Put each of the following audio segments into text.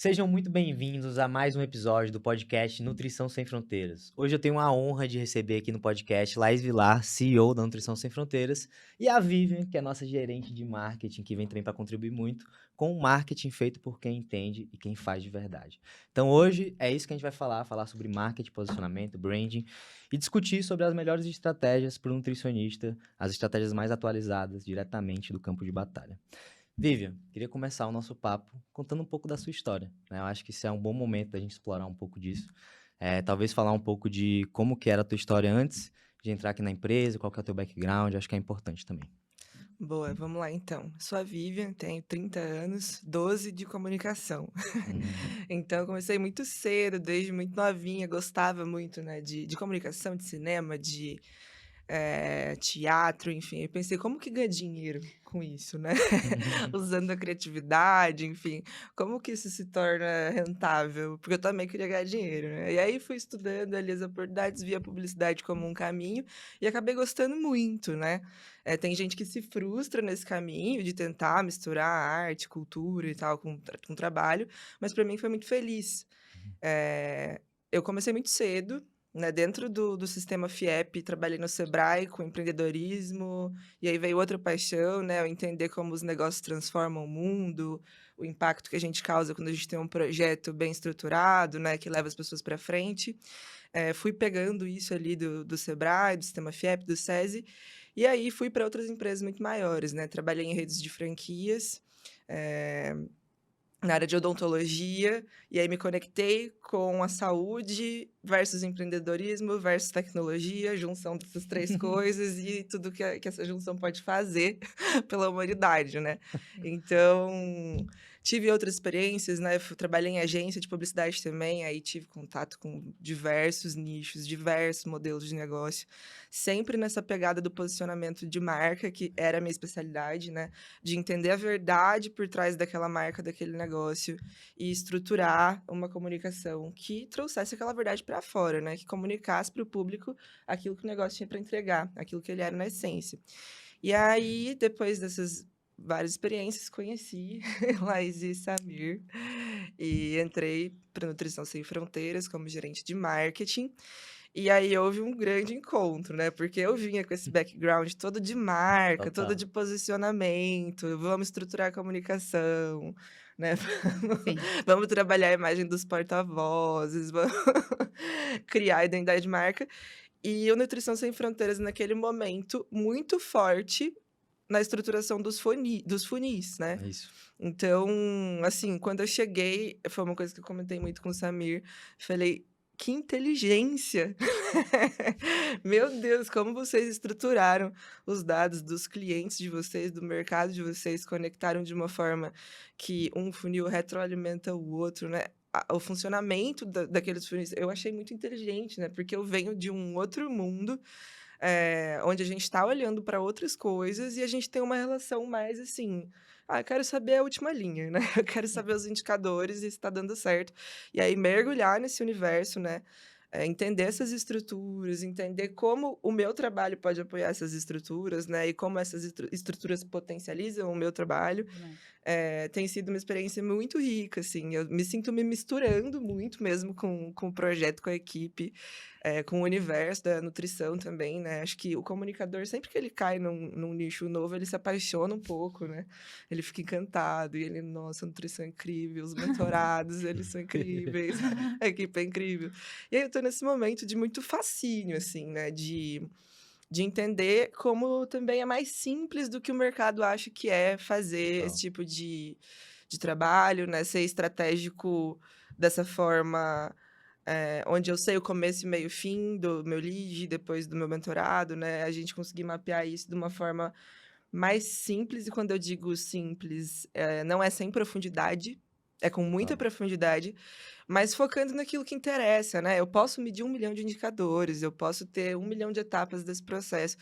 Sejam muito bem-vindos a mais um episódio do podcast Nutrição Sem Fronteiras. Hoje eu tenho a honra de receber aqui no podcast Laís Vilar, CEO da Nutrição Sem Fronteiras, e a Vivian, que é nossa gerente de marketing, que vem também para contribuir muito com o marketing feito por quem entende e quem faz de verdade. Então hoje é isso que a gente vai falar sobre marketing, posicionamento, branding e discutir sobre as melhores estratégias para o nutricionista, as estratégias mais atualizadas diretamente do campo de batalha. Vivian, queria começar o nosso papo contando um pouco da sua história, né? Eu acho que isso é um bom momento da gente explorar um pouco disso. Talvez falar um pouco de como que era a tua história antes de entrar aqui na empresa, qual que é o teu background, acho que é importante também. Boa, vamos lá então. Sou a Vivian, tenho 30 anos, 12 de comunicação. Uhum. Então, eu comecei muito cedo, desde muito novinha, gostava muito, né, de comunicação, de cinema, de teatro, enfim. Eu pensei, como que ganha dinheiro com isso, né? Usando a criatividade, enfim. Como que isso se torna rentável? Porque eu também queria ganhar dinheiro, né? E aí fui estudando ali as oportunidades, vi a publicidade como um caminho e acabei gostando muito, né? Tem gente que se frustra nesse caminho de tentar misturar arte, cultura e tal com trabalho, mas para mim foi muito feliz. Eh, eu comecei muito cedo, né, dentro do sistema FIEP, trabalhei no Sebrae com empreendedorismo, e aí veio outra paixão, né, eu entender como os negócios transformam o mundo, o impacto que a gente causa quando a gente tem um projeto bem estruturado, né, que leva as pessoas para frente. Fui pegando isso ali do Sebrae, do sistema FIEP, do SESI, e aí fui para outras empresas muito maiores, né, trabalhei em redes de franquias, eh na área de odontologia, e aí me conectei com a saúde versus empreendedorismo versus tecnologia, junção dessas 3 coisas e tudo que essa junção pode fazer pela humanidade, né. Então, tive outras experiências, né, trabalhei em agência de publicidade também, aí tive contato com diversos nichos, diversos modelos de negócio, sempre nessa pegada do posicionamento de marca, que era a minha especialidade, né, de entender a verdade por trás daquela marca, daquele negócio e estruturar uma comunicação que trouxesse aquela verdade para fora, né, que comunicasse para o público aquilo que o negócio tinha para entregar, aquilo que ele era na essência. E aí, depois dessas várias experiências, conheci Laís e Samir e entrei para Nutrição Sem Fronteiras como gerente de marketing. E aí houve um grande encontro, né, porque eu vinha com esse background todo de marca, todo Total. de posicionamento, vamos estruturar a comunicação, né, Sim. vamos trabalhar a imagem dos porta-vozes, vamos criar a identidade de marca. E o Nutrição Sem Fronteiras, naquele momento, muito forte na estruturação dos funis, né. É isso. Então, assim, quando eu cheguei, foi uma coisa que eu comentei muito com o Samir, falei: "Que inteligência! Meu Deus, como vocês estruturaram os dados dos clientes de vocês, do mercado de vocês, conectaram de uma forma que um funil retroalimenta o outro, né". O funcionamento daqueles funis, eu achei muito inteligente, né, porque eu venho de um outro mundo, onde a gente está olhando para outras coisas e a gente tem uma relação mais assim: "Ah, eu quero saber a última linha, né, eu quero saber os indicadores e se está dando certo". E aí mergulhar nesse universo, né, entender essas estruturas, entender como o meu trabalho pode apoiar essas estruturas, né, e como essas estruturas potencializam o meu trabalho, Né. tem sido uma experiência muito rica, assim, eu me sinto me misturando muito mesmo com o projeto, com a equipe, com o universo da nutrição também, né, acho que o comunicador sempre que ele cai num nicho novo, ele se apaixona um pouco, né, ele fica encantado e ele: "Nossa, a nutrição é incrível, os mentorados, eles são incríveis, a equipe é incrível". E aí eu tô nesse momento de muito fascínio, assim, né, de entender como também é mais simples do que o mercado acha que é fazer esse Total. tipo de trabalho, né, ser estratégico dessa forma, onde eu sei o começo, meio e fim do meu lead, depois do meu mentorado, né, a gente conseguir mapear isso de uma forma mais simples, e quando eu digo simples, não é sem profundidade, é com muita Total. profundidade, mas focando naquilo que interessa, né. Eu posso medir 1 milhão de indicadores, eu posso ter 1 milhão de etapas desse processo,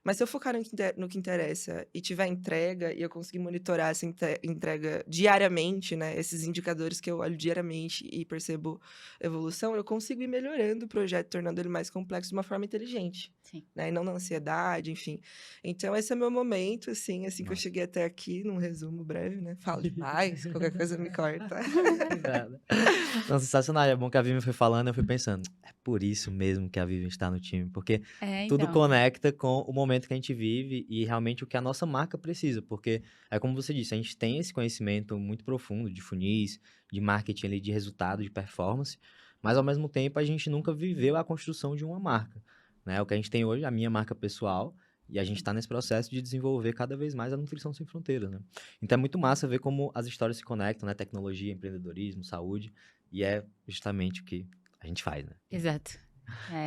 Mas se eu focar no que interessa e tiver entrega e eu conseguir monitorar essa entrega diariamente, né? Esses indicadores que eu olho diariamente e percebo evolução, eu consigo ir melhorando o projeto, tornando ele mais complexo de uma forma inteligente, Sim. né? E não na ansiedade, enfim. Então, esse é meu momento, assim que eu Nossa. cheguei até aqui, num resumo breve, né? Falo demais, qualquer coisa me corta. Nada. Não, sensacional. É bom que a Vivian foi falando, eu fui pensando, é por isso mesmo que a Vivian está no time, porque tudo Então. conecta com o momento que a gente vive e realmente o que a nossa marca precisa, porque é como você disse, a gente tem esse conhecimento muito profundo de funis, de marketing ali, de resultado, de performance, mas ao mesmo tempo a gente nunca viveu a construção de uma marca, né? O que a gente tem hoje, a minha marca pessoal, e a gente está nesse processo de desenvolver cada vez mais a Nutrição Sem Fronteiras, né? Então é muito massa ver como as histórias se conectam, né? Tecnologia, empreendedorismo, saúde, e é justamente o que a gente faz, né? Exato.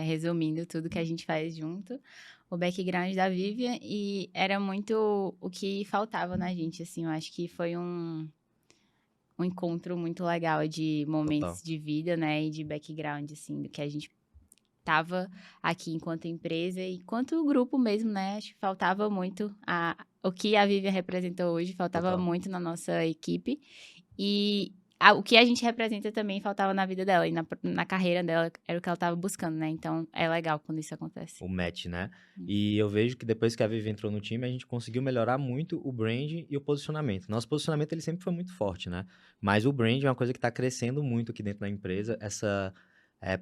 Resumindo tudo que a gente faz junto, o background da Vivian, e era muito o que faltava na gente, assim, eu acho que foi um encontro muito legal de momentos Total. de vida, né, e de background, assim, do que a gente tava aqui enquanto empresa e enquanto grupo mesmo, né, acho que faltava muito o que a Vivian representa hoje, faltava Total. muito na nossa equipe, e o que a gente representa também faltava na vida dela e na carreira dela, era o que ela tava buscando, né, então é legal quando isso acontece. O match, né? E eu vejo que depois que a Vivi entrou no time, a gente conseguiu melhorar muito o brand e o posicionamento. Nosso posicionamento, ele sempre foi muito forte, né? Mas o brand é uma coisa que está crescendo muito aqui dentro da empresa, essa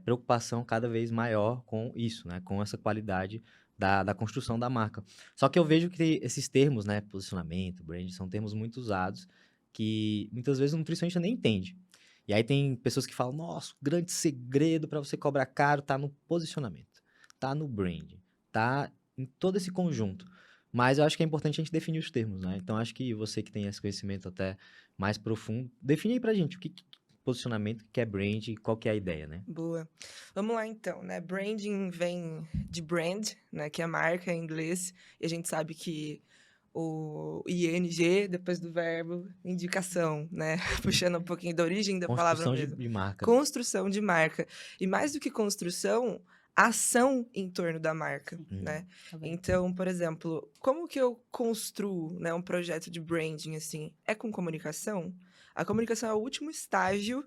preocupação cada vez maior com isso, né? Com essa qualidade da construção da marca. Só que eu vejo que esses termos, né? Posicionamento, brand, são termos muito usados que muitas vezes o nutricionista nem entende. E aí tem pessoas que falam, nossa, o grande segredo para você cobrar caro tá no posicionamento. Tá no brand, tá em todo esse conjunto. Mas eu acho que é importante a gente definir os termos, né? Então, acho que você que tem esse conhecimento até mais profundo, define aí pra gente o que posicionamento, o que é brand e qual que é a ideia, né? Boa. Vamos lá, então, né? Branding vem de brand, né? Que é marca em inglês. E a gente sabe que o ING, depois do verbo, indicação, né? Puxando um pouquinho da origem da palavra Construção mesmo. de marca. Construção de marca. E mais do que construção, ação em torno da marca, Sim. né? Tá bem. Então, por exemplo, como que eu construo, né, um projeto de branding, assim? É com comunicação? A comunicação é o último estágio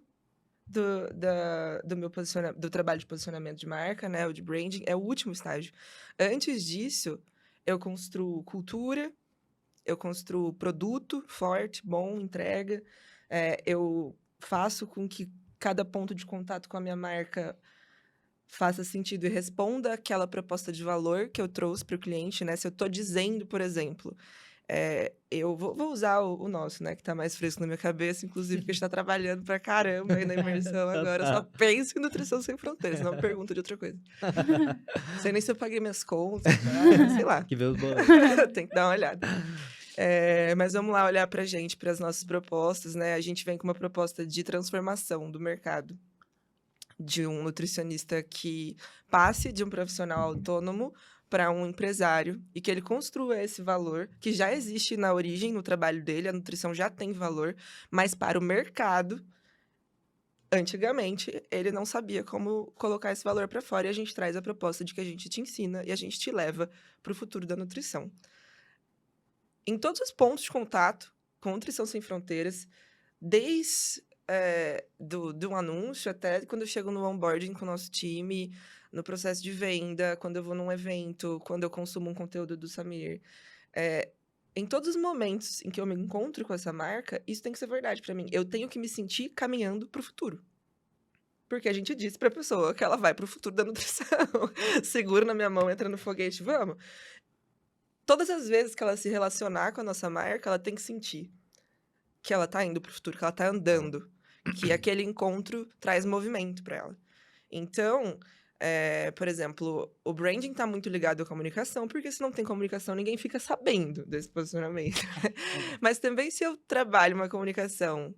do meu do trabalho de posicionamento de marca, né? O de branding, é o último estágio. Antes disso, eu construo cultura, eu construo produto forte, bom, entrega. Eu faço com que cada ponto de contato com a minha marca faça sentido e responda aquela proposta de valor que eu trouxe para o cliente, né? Se eu estou dizendo, por exemplo, eu vou usar o nosso, né? Que está mais fresco na minha cabeça, inclusive, porque a gente está trabalhando pra caramba aí na imersão agora. Eu só penso em Nutrição Sem Fronteiras, não me pergunta de outra coisa. Não sei nem se eu paguei minhas contas, tá? Sei lá. Tem que ver os boletos. Tem que dar uma olhada. Mas vamos lá olhar pra gente, para as nossas propostas, né? A gente vem com uma proposta de transformação do mercado de um nutricionista que passe de um profissional autônomo para um empresário e que ele construa esse valor que já existe na origem, no trabalho dele, a nutrição já tem valor, mas para o mercado, antigamente, ele não sabia como colocar esse valor para fora e a gente traz a proposta de que a gente te ensina e a gente te leva para o futuro da nutrição. Em todos os pontos de contato com Nutrição Sem Fronteiras, desde do anúncio até quando eu chego no onboarding com o nosso time, no processo de venda, quando eu vou num evento, quando eu consumo um conteúdo do Samir. Em todos os momentos em que eu me encontro com essa marca, isso tem que ser verdade para mim. Eu tenho que me sentir caminhando para o futuro. Porque a gente disse para a pessoa que ela vai para o futuro da nutrição. Seguro na minha mão, entra no foguete, vamos. Todas as vezes que ela se relacionar com a nossa marca, ela tem que sentir que ela tá indo pro futuro, que ela tá andando, que aquele encontro traz movimento para ela. Então, por exemplo, o branding tá muito ligado à comunicação, porque se não tem comunicação, ninguém fica sabendo desse posicionamento. Mas também se eu trabalho uma comunicação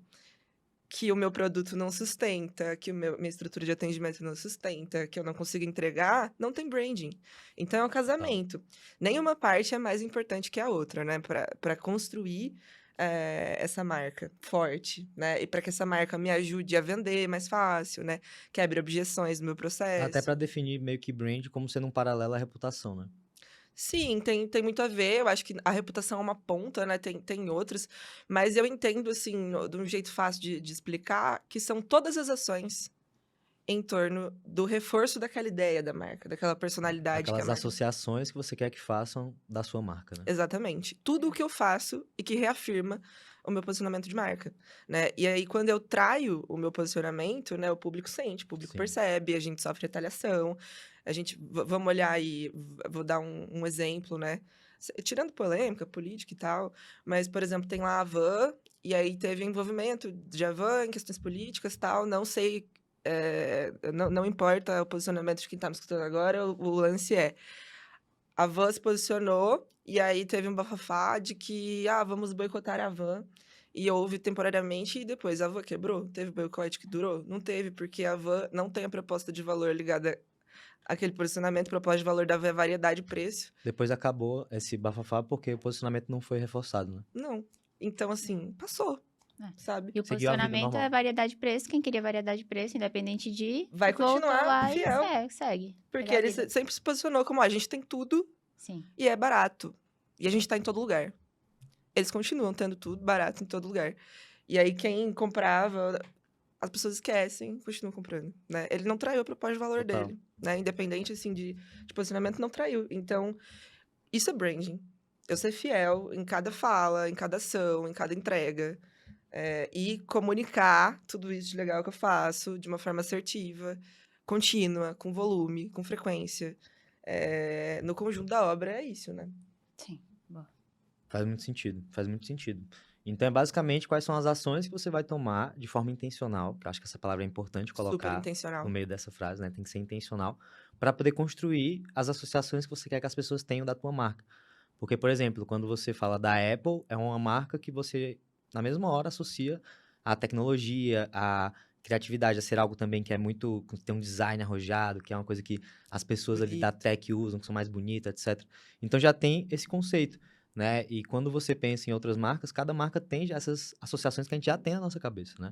que o meu produto não sustenta, que minha estrutura de atendimento não sustenta, que eu não consigo entregar, não tem branding. Então, é um casamento. Nenhuma parte é mais importante que a outra, né? Para construir essa marca forte, né? E para que essa marca me ajude a vender mais fácil, né? Quebre objeções no meu processo. Até pra definir meio que brand como sendo um paralelo à reputação, né? Sim, tem muito a ver. Eu acho que a reputação é uma ponta, né? Tem outras. Mas eu entendo, assim, de um jeito fácil de explicar, que são todas as ações em torno do reforço daquela ideia da marca, daquela personalidade que a Aquelas marca. associações que você quer que façam da sua marca, né? Exatamente. Tudo o que eu faço e que reafirma o meu posicionamento de marca, né? E aí, quando eu traio o meu posicionamento, né, o público sente, o público Sim. percebe, a gente sofre retaliação, a gente... Vamos olhar aí, vou dar um exemplo, né? Tirando polêmica, política e tal, mas, por exemplo, tem lá a Havan, e aí teve envolvimento de Havan em questões políticas e tal, não sei... não importa o posicionamento de quem tá me escutando agora, o lance é... A Van se posicionou, e aí teve um bafafá de que, vamos boicotar a Van. E houve temporariamente, e depois a Van quebrou. Teve boicote que durou? Não teve, porque a Van não tem a proposta de valor ligada àquele posicionamento. A proposta de valor da Van é variedade e preço. Depois acabou esse bafafá porque o posicionamento não foi reforçado, né? Não. Então, assim, passou, É. sabe? E o Seguiu a vida posicionamento é normal. variedade de preço. Quem queria variedade de preço, independente de... Vai voltou continuar lá e fiel. segue. Porque Melhor ele vida. sempre se posicionou como, a gente tem tudo Sim. e é barato. E a gente tá em todo lugar. Eles continuam tendo tudo barato em todo lugar. E aí, quem comprava, as pessoas esquecem, continuam comprando, né? Ele não traiu a proposta de valor Total. dele, né? Independente, assim, de posicionamento, não traiu. Então, isso é branding. Eu ser fiel em cada fala, em cada ação, em cada entrega. E comunicar tudo isso de legal que eu faço de uma forma assertiva, contínua, com volume, com frequência. No conjunto da obra é isso, né? Sim. Boa. Faz muito sentido, faz muito sentido. Então, é basicamente quais são as ações que você vai tomar de forma intencional, que eu acho que essa palavra é importante Super colocar intencional. no meio dessa frase, né? Tem que ser intencional, para poder construir as associações que você quer que as pessoas tenham da tua marca. Porque, por exemplo, quando você fala da Apple, é uma marca que você, na mesma hora, associa à tecnologia, à criatividade, a ser algo também que é muito... tem um design arrojado, que é uma coisa que as pessoas ali da Bonito. tech usam, que são mais bonitas, etc. Então, já tem esse conceito, né? E quando você pensa em outras marcas, cada marca tem já essas associações que a gente já tem na nossa cabeça, né?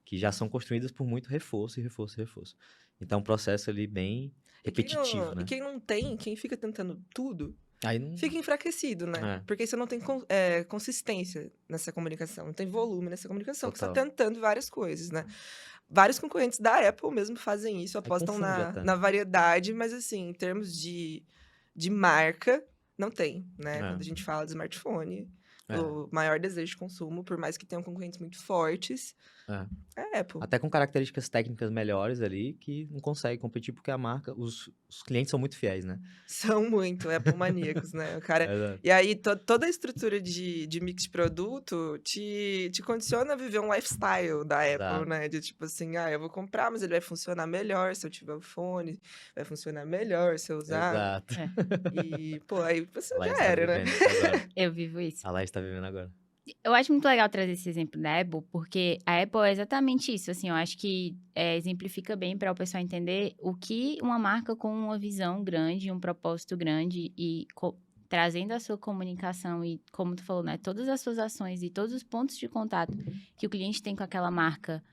Que já são construídas por muito reforço e reforço e reforço. Então, é um processo ali bem repetitivo, né? Quem não tem, quem fica tentando tudo, Aí não... fica enfraquecido, né? É, Porque você não tem consistência nessa comunicação, não tem volume nessa comunicação, porque você total. está tentando várias coisas, né? Vários concorrentes da Apple mesmo fazem isso, Aí apostam confunde até. na variedade, mas assim, em termos de marca, não tem, né? É. Quando a gente fala de smartphone, É. o maior desejo de consumo, por mais que tenham concorrentes muito fortes, É. é a Apple. Até com características técnicas melhores ali, que não consegue competir porque a marca, os clientes são muito fiéis, né? São muito Apple maníacos, né? O cara... Exato. E aí, toda a estrutura de mix de produto te condiciona a viver um lifestyle da Apple, Exato. né? De tipo assim, eu vou comprar, mas ele vai funcionar melhor se eu tiver o fone, vai funcionar melhor se eu usar. Exato. É. E, pô, aí você A Laís já tá era, né? vivendo isso agora. Eu vivo isso. A Laís tá vivendo agora. Eu acho muito legal trazer esse exemplo da Apple, porque a Apple é exatamente isso, assim, eu acho que exemplifica bem para o pessoal entender o que uma marca com uma visão grande, um propósito grande e trazendo a sua comunicação e, como tu falou, né, todas as suas ações e todos os pontos de contato que o cliente tem com aquela marca,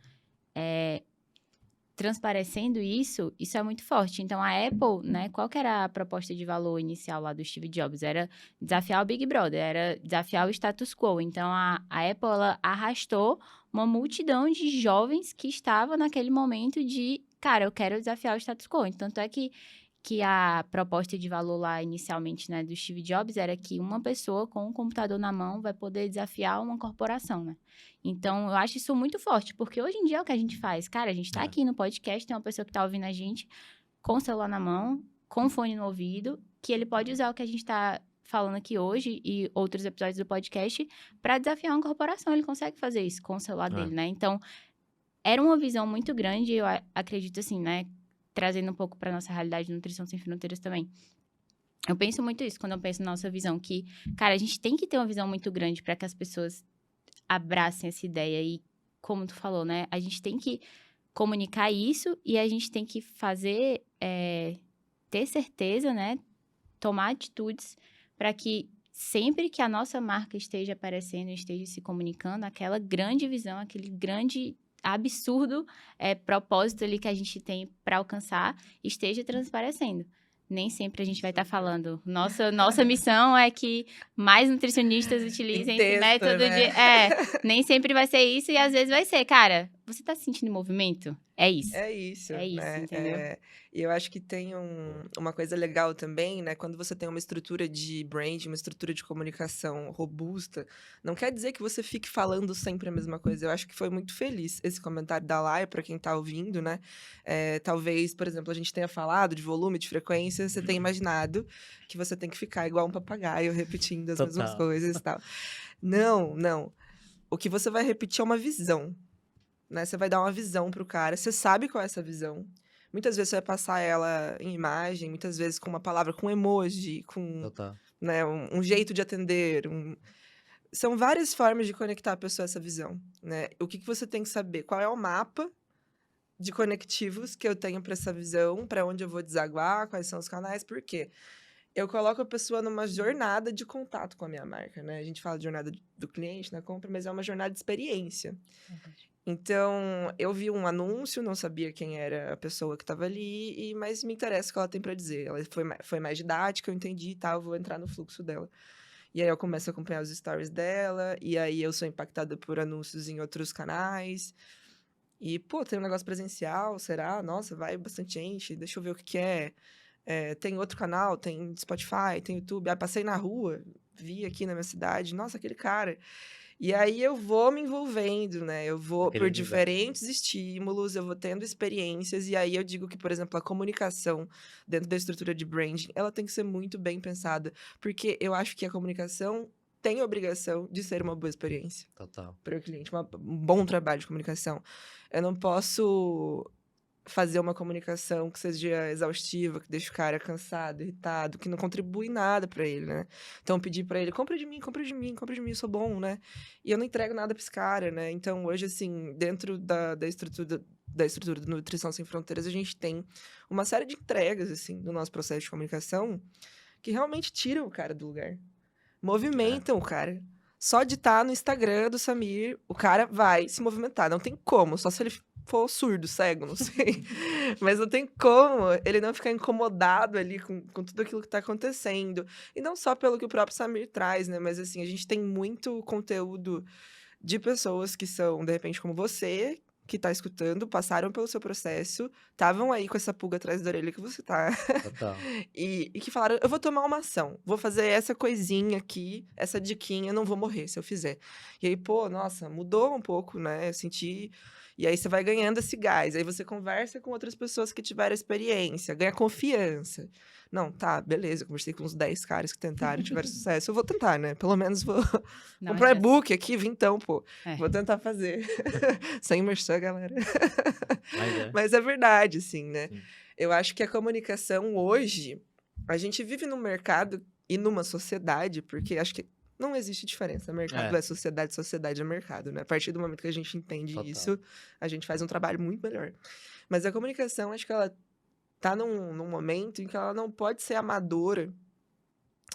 transparecendo isso, isso é muito forte. Então, a Apple, né, qual que era a proposta de valor inicial lá do Steve Jobs? Era desafiar o Big Brother, era desafiar o status quo. Então, a Apple, ela arrastou uma multidão de jovens que estava naquele momento de, cara, eu quero desafiar o status quo. Então, tanto é que a proposta de valor lá inicialmente, né, do Steve Jobs era que uma pessoa com um computador na mão vai poder desafiar uma corporação, né? Então, eu acho isso muito forte, porque hoje em dia é o que a gente faz. Cara, a gente tá aqui no podcast, tem uma pessoa que tá ouvindo a gente com o celular na mão, com o fone no ouvido, que ele pode usar o que a gente tá falando aqui hoje e outros episódios do podcast para desafiar uma corporação. Ele consegue fazer isso com o celular dele, né? Então, era uma visão muito grande, eu acredito assim, né? Trazendo um pouco para nossa realidade de Nutrição Sem Fronteiras também. Eu penso muito isso quando eu penso na nossa visão, que, cara, a gente tem que ter uma visão muito grande para que as pessoas abracem essa ideia e, como tu falou, né, a gente tem que comunicar isso e a gente tem que fazer, ter certeza, né, tomar atitudes para que sempre que a nossa marca esteja aparecendo, esteja se comunicando, aquela grande visão, aquele grande absurdo propósito ali que a gente tem para alcançar esteja transparecendo, nem sempre a gente vai estar falando. Nossa missão é que mais nutricionistas utilizem esse Texto, método né? nem sempre vai ser isso, e às vezes vai ser, cara, você tá se sentindo movimento? É isso. É isso, É isso, né? entendeu? E eu acho que tem uma coisa legal também, né? Quando você tem uma estrutura de brand, uma estrutura de comunicação robusta, não quer dizer que você fique falando sempre a mesma coisa. Eu acho que foi muito feliz esse comentário da Laia, para quem tá ouvindo, né? Talvez, por exemplo, a gente tenha falado de volume, de frequência, você tenha imaginado que você tem que ficar igual um papagaio, repetindo as mesmas Total. coisas e tal. Não, não. O que você vai repetir é uma visão, né? Você vai dar uma visão pro cara, você sabe qual é essa visão. Muitas vezes você vai passar ela em imagem, muitas vezes com uma palavra, com emoji, com, Total. né, um jeito de atender. São várias formas de conectar a pessoa a essa visão, né? O que você tem que saber? Qual é o mapa de conectivos que eu tenho para essa visão, para onde eu vou desaguar, quais são os canais, por quê? Eu coloco a pessoa numa jornada de contato com a minha marca, né? A gente fala de jornada do cliente na compra, mas é uma jornada de experiência. Então, eu vi um anúncio, não sabia quem era a pessoa que estava ali, mas me interessa o que ela tem para dizer. Ela foi mais didática, eu entendi e tal, vou entrar no fluxo dela. E aí eu começo a acompanhar os stories dela, e aí eu sou impactada por anúncios em outros canais. E, pô, tem um negócio presencial, será? Nossa, vai bastante gente, deixa eu ver o que que é. Tem outro canal, tem Spotify, tem YouTube. Aí passei na rua, vi aqui na minha cidade, nossa, aquele cara. E aí eu vou me envolvendo, né? Eu vou Aquele por universo. diferentes estímulos, eu vou tendo experiências, e aí eu digo que, por exemplo, a comunicação dentro da estrutura de branding, ela tem que ser muito bem pensada, porque eu acho que a comunicação tem a obrigação de ser uma boa experiência Total. para o cliente, um bom trabalho de comunicação. Eu não posso fazer uma comunicação que seja exaustiva, que deixe o cara cansado, irritado, que não contribui nada pra ele, né? Então, pedir pra ele, compra de mim, compra de mim, compra de mim, eu sou bom, né? E eu não entrego nada pra esse cara, né? Então, hoje, assim, dentro da estrutura do Nutrição Sem Fronteiras, a gente tem uma série de entregas, assim, no nosso processo de comunicação que realmente tiram o cara do lugar. Movimentam o cara. Só de estar no Instagram do Samir, o cara vai se movimentar. Não tem como, só se ele for surdo, cego, não sei. Mas não tem como ele não ficar incomodado ali com tudo aquilo que tá acontecendo. E não só pelo que o próprio Samir traz, né? Mas assim, a gente tem muito conteúdo de pessoas que são, de repente, como você, que tá escutando, passaram pelo seu processo, estavam aí com essa pulga atrás da orelha que você tá. Total. E que falaram, eu vou tomar uma ação, vou fazer essa coisinha aqui, essa diquinha, não vou morrer se eu fizer. E aí, pô, nossa, mudou um pouco, né? Eu senti. E aí você vai ganhando esse gás. Aí você conversa com outras pessoas que tiveram experiência, ganha confiança. Não, tá, beleza, eu conversei com uns 10 caras que tentaram, tiveram sucesso. Eu vou tentar, né? Pelo menos vou Não comprar um adianta. e-book aqui, vintão, pô. É. Vou tentar fazer. Sem merchan, galera. Mas é. Mas é verdade, assim, né? Sim. Eu acho que a comunicação hoje, a gente vive num mercado e numa sociedade, porque acho que não existe diferença. Mercado é sociedade, sociedade é mercado, né? A partir do momento que a gente entende Total. isso, a gente faz um trabalho muito melhor. Mas a comunicação, acho que ela tá num momento em que ela não pode ser amadora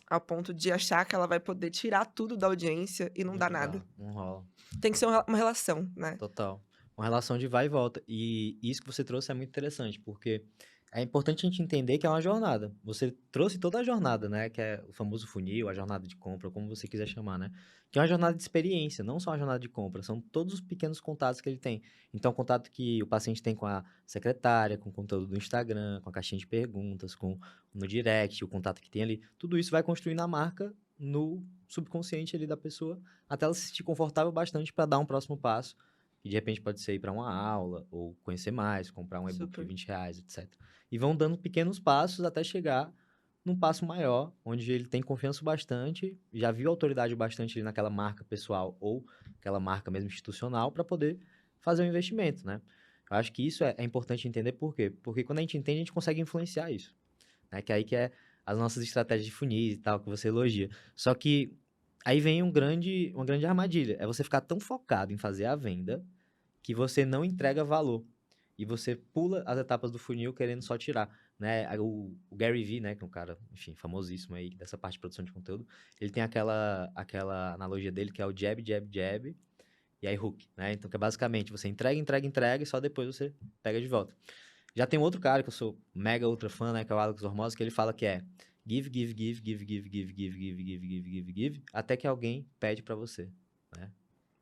ao ponto de achar que ela vai poder tirar tudo da audiência e não dar nada. Não rola. Tem que ser uma relação, né? Total. Uma relação de vai e volta. E isso que você trouxe é muito interessante, porque é importante a gente entender que é uma jornada. Você trouxe toda a jornada, né? Que é o famoso funil, a jornada de compra, como você quiser chamar, né? Que é uma jornada de experiência, não só uma jornada de compra. São todos os pequenos contatos que ele tem. Então, o contato que o paciente tem com a secretária, com o conteúdo do Instagram, com a caixinha de perguntas, no direct, o contato que tem ali. Tudo isso vai construindo a marca no subconsciente ali da pessoa, até ela se sentir confortável bastante para dar um próximo passo. E de repente pode ser ir para uma aula, ou conhecer mais, comprar um e-book de Super. R$20, etc. E vão dando pequenos passos até chegar num passo maior, onde ele tem confiança bastante, já viu autoridade bastante ali naquela marca pessoal ou aquela marca mesmo institucional para poder fazer um investimento, né? Eu acho que isso é importante entender por quê? Porque quando a gente entende, a gente consegue influenciar isso, né? Que aí que é as nossas estratégias de funis e tal, que você elogia. Só que aí vem uma grande armadilha. É você ficar tão focado em fazer a venda que você não entrega valor. E você pula as etapas do funil querendo só tirar, né? O Gary Vee, né, que é um cara, enfim, famosíssimo aí dessa parte de produção de conteúdo, ele tem aquela analogia dele que é o jab, jab, jab, e aí hook, né? Então, que é basicamente você entrega, entrega, entrega e só depois você pega de volta. Já tem outro cara que eu sou mega ultra fã, né, que é o Alex Hormozzi, que ele fala que é give, give, give, give, give, give, give, give, give, give, give, give, até que alguém pede pra você, né?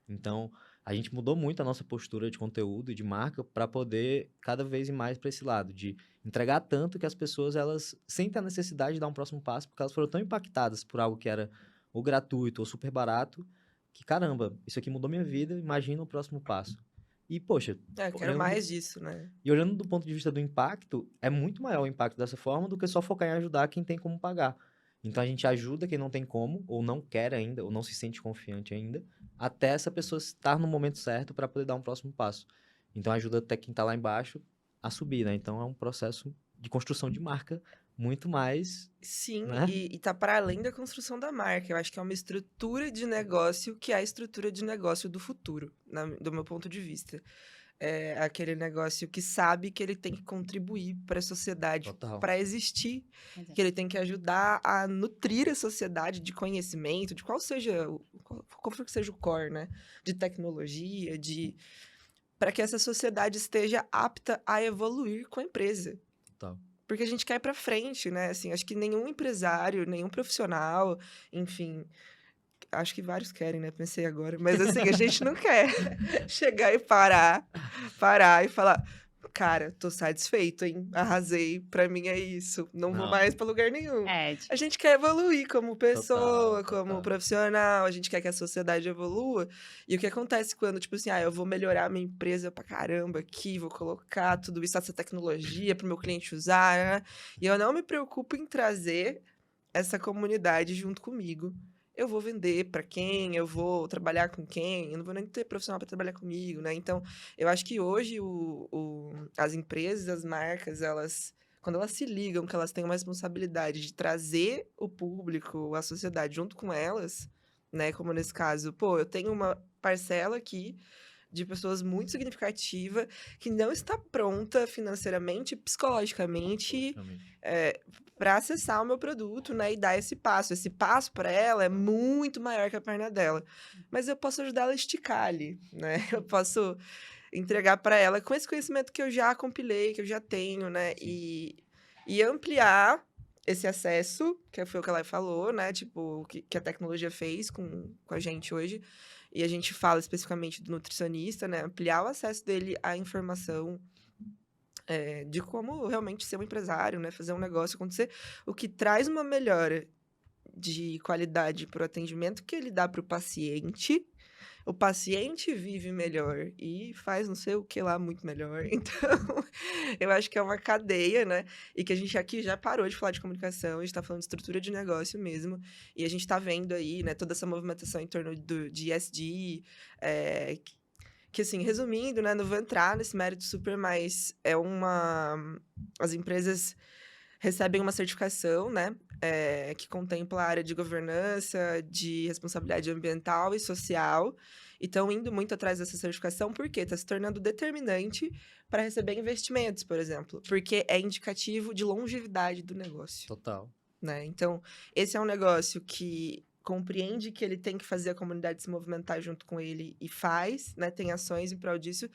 Então, a gente mudou muito a nossa postura de conteúdo e de marca para poder cada vez ir mais para esse lado, de entregar tanto que as pessoas elas sentem a necessidade de dar um próximo passo, porque elas foram tão impactadas por algo que era ou gratuito ou super barato, que caramba, isso aqui mudou minha vida, imagina o próximo passo. E, poxa, Eu quero olhando mais disso, né? e olhando do ponto de vista do impacto, é muito maior o impacto dessa forma do que só focar em ajudar quem tem como pagar. Então a gente ajuda quem não tem como, ou não quer ainda, ou não se sente confiante ainda, até essa pessoa estar no momento certo para poder dar um próximo passo. Então ajuda até quem está lá embaixo a subir, né? Então é um processo de construção de marca muito mais, Sim, né? e tá para além da construção da marca. Eu acho que é uma estrutura de negócio que é a estrutura de negócio do futuro, do meu ponto de vista. É aquele negócio que sabe que ele tem que contribuir para a sociedade Total. para existir, Exato. que ele tem que ajudar a nutrir a sociedade de conhecimento, de qual for que seja o core, né? De tecnologia, para que essa sociedade esteja apta a evoluir com a empresa. Total. Porque a gente quer ir para frente, né? Assim, acho que nenhum empresário, nenhum profissional, enfim, acho que vários querem, né? Pensei agora. Mas assim, a gente não quer chegar e parar e falar, cara, tô satisfeito, hein? Arrasei, pra mim é isso. Não vou Não, mais pra lugar nenhum. Tipo, A gente quer evoluir como pessoa, total. como profissional, a gente quer que a sociedade evolua. E o que acontece quando, tipo assim, eu vou melhorar minha empresa pra caramba aqui, vou colocar tudo isso, essa tecnologia pro meu cliente usar, né? E eu não me preocupo em trazer essa comunidade junto comigo. Eu vou vender para quem, eu vou trabalhar com quem, eu não vou nem ter profissional para trabalhar comigo, né? Então, eu acho que hoje as empresas, as marcas, quando elas se ligam que elas têm uma responsabilidade de trazer o público, a sociedade junto com elas, né? Como nesse caso, pô, eu tenho uma parcela aqui de pessoas muito significativa que não está pronta financeiramente, psicologicamente, para acessar o meu produto, né, e dar esse passo. Esse passo para ela é muito maior que a perna dela, mas eu posso ajudar ela a esticar ali, né? Eu posso entregar para ela com esse conhecimento que eu já compilei, que eu já tenho, né, e ampliar esse acesso, que foi o que ela falou, né? Tipo, que a tecnologia fez com a gente hoje. E a gente fala especificamente do nutricionista, né? Ampliar o acesso dele à informação de como realmente ser um empresário, né? Fazer um negócio acontecer. O que traz uma melhora de qualidade para o atendimento que ele dá para o paciente vive melhor e faz não sei o que lá muito melhor. Então, eu acho que é uma cadeia, né? E que a gente aqui já parou de falar de comunicação, a gente está falando de estrutura de negócio mesmo. E a gente está vendo aí, né, toda essa movimentação em torno de ESG, que assim, resumindo, né, não vou entrar nesse mérito super, mas as empresas recebem uma certificação, né, que contempla a área de governança, de responsabilidade ambiental e social, e estão indo muito atrás dessa certificação porque está se tornando determinante para receber investimentos, por exemplo, porque é indicativo de longevidade do negócio. Total. Né? Então, esse é um negócio que compreende que ele tem que fazer a comunidade se movimentar junto com ele e faz, né? Tem ações em prol disso.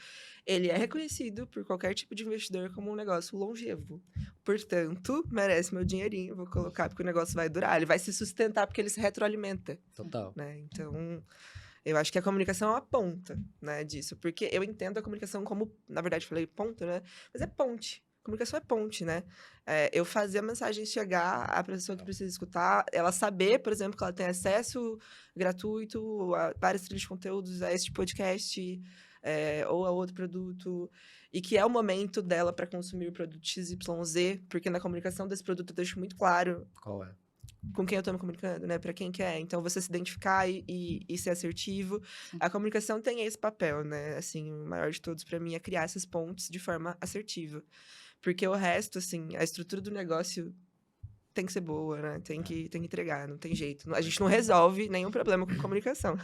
Ele é reconhecido por qualquer tipo de investidor como um negócio longevo. Portanto, merece meu dinheirinho, vou colocar porque o negócio vai durar. Ele vai se sustentar porque ele se retroalimenta. Total. Né? Então, eu acho que a comunicação é uma ponta, né, disso. Porque eu entendo a comunicação como, na verdade, falei ponta, né? Mas é ponte. Comunicação é ponte, né? Eu fazer a mensagem chegar à pessoa que precisa escutar, ela saber, por exemplo, que ela tem acesso gratuito a várias trilhas de conteúdos, a este podcast, ou a outro produto, e que é o momento dela para consumir o produto XYZ, porque na comunicação desse produto eu deixo muito claro Qual é? com quem eu tô me comunicando, né? Para quem que é. Então, você se identificar e ser assertivo. Sim. A comunicação tem esse papel, né? Assim, o maior de todos para mim é criar essas pontes de forma assertiva. Porque o resto, assim, a estrutura do negócio tem que ser boa, né? Tem que entregar, não tem jeito. A gente não resolve nenhum problema com comunicação.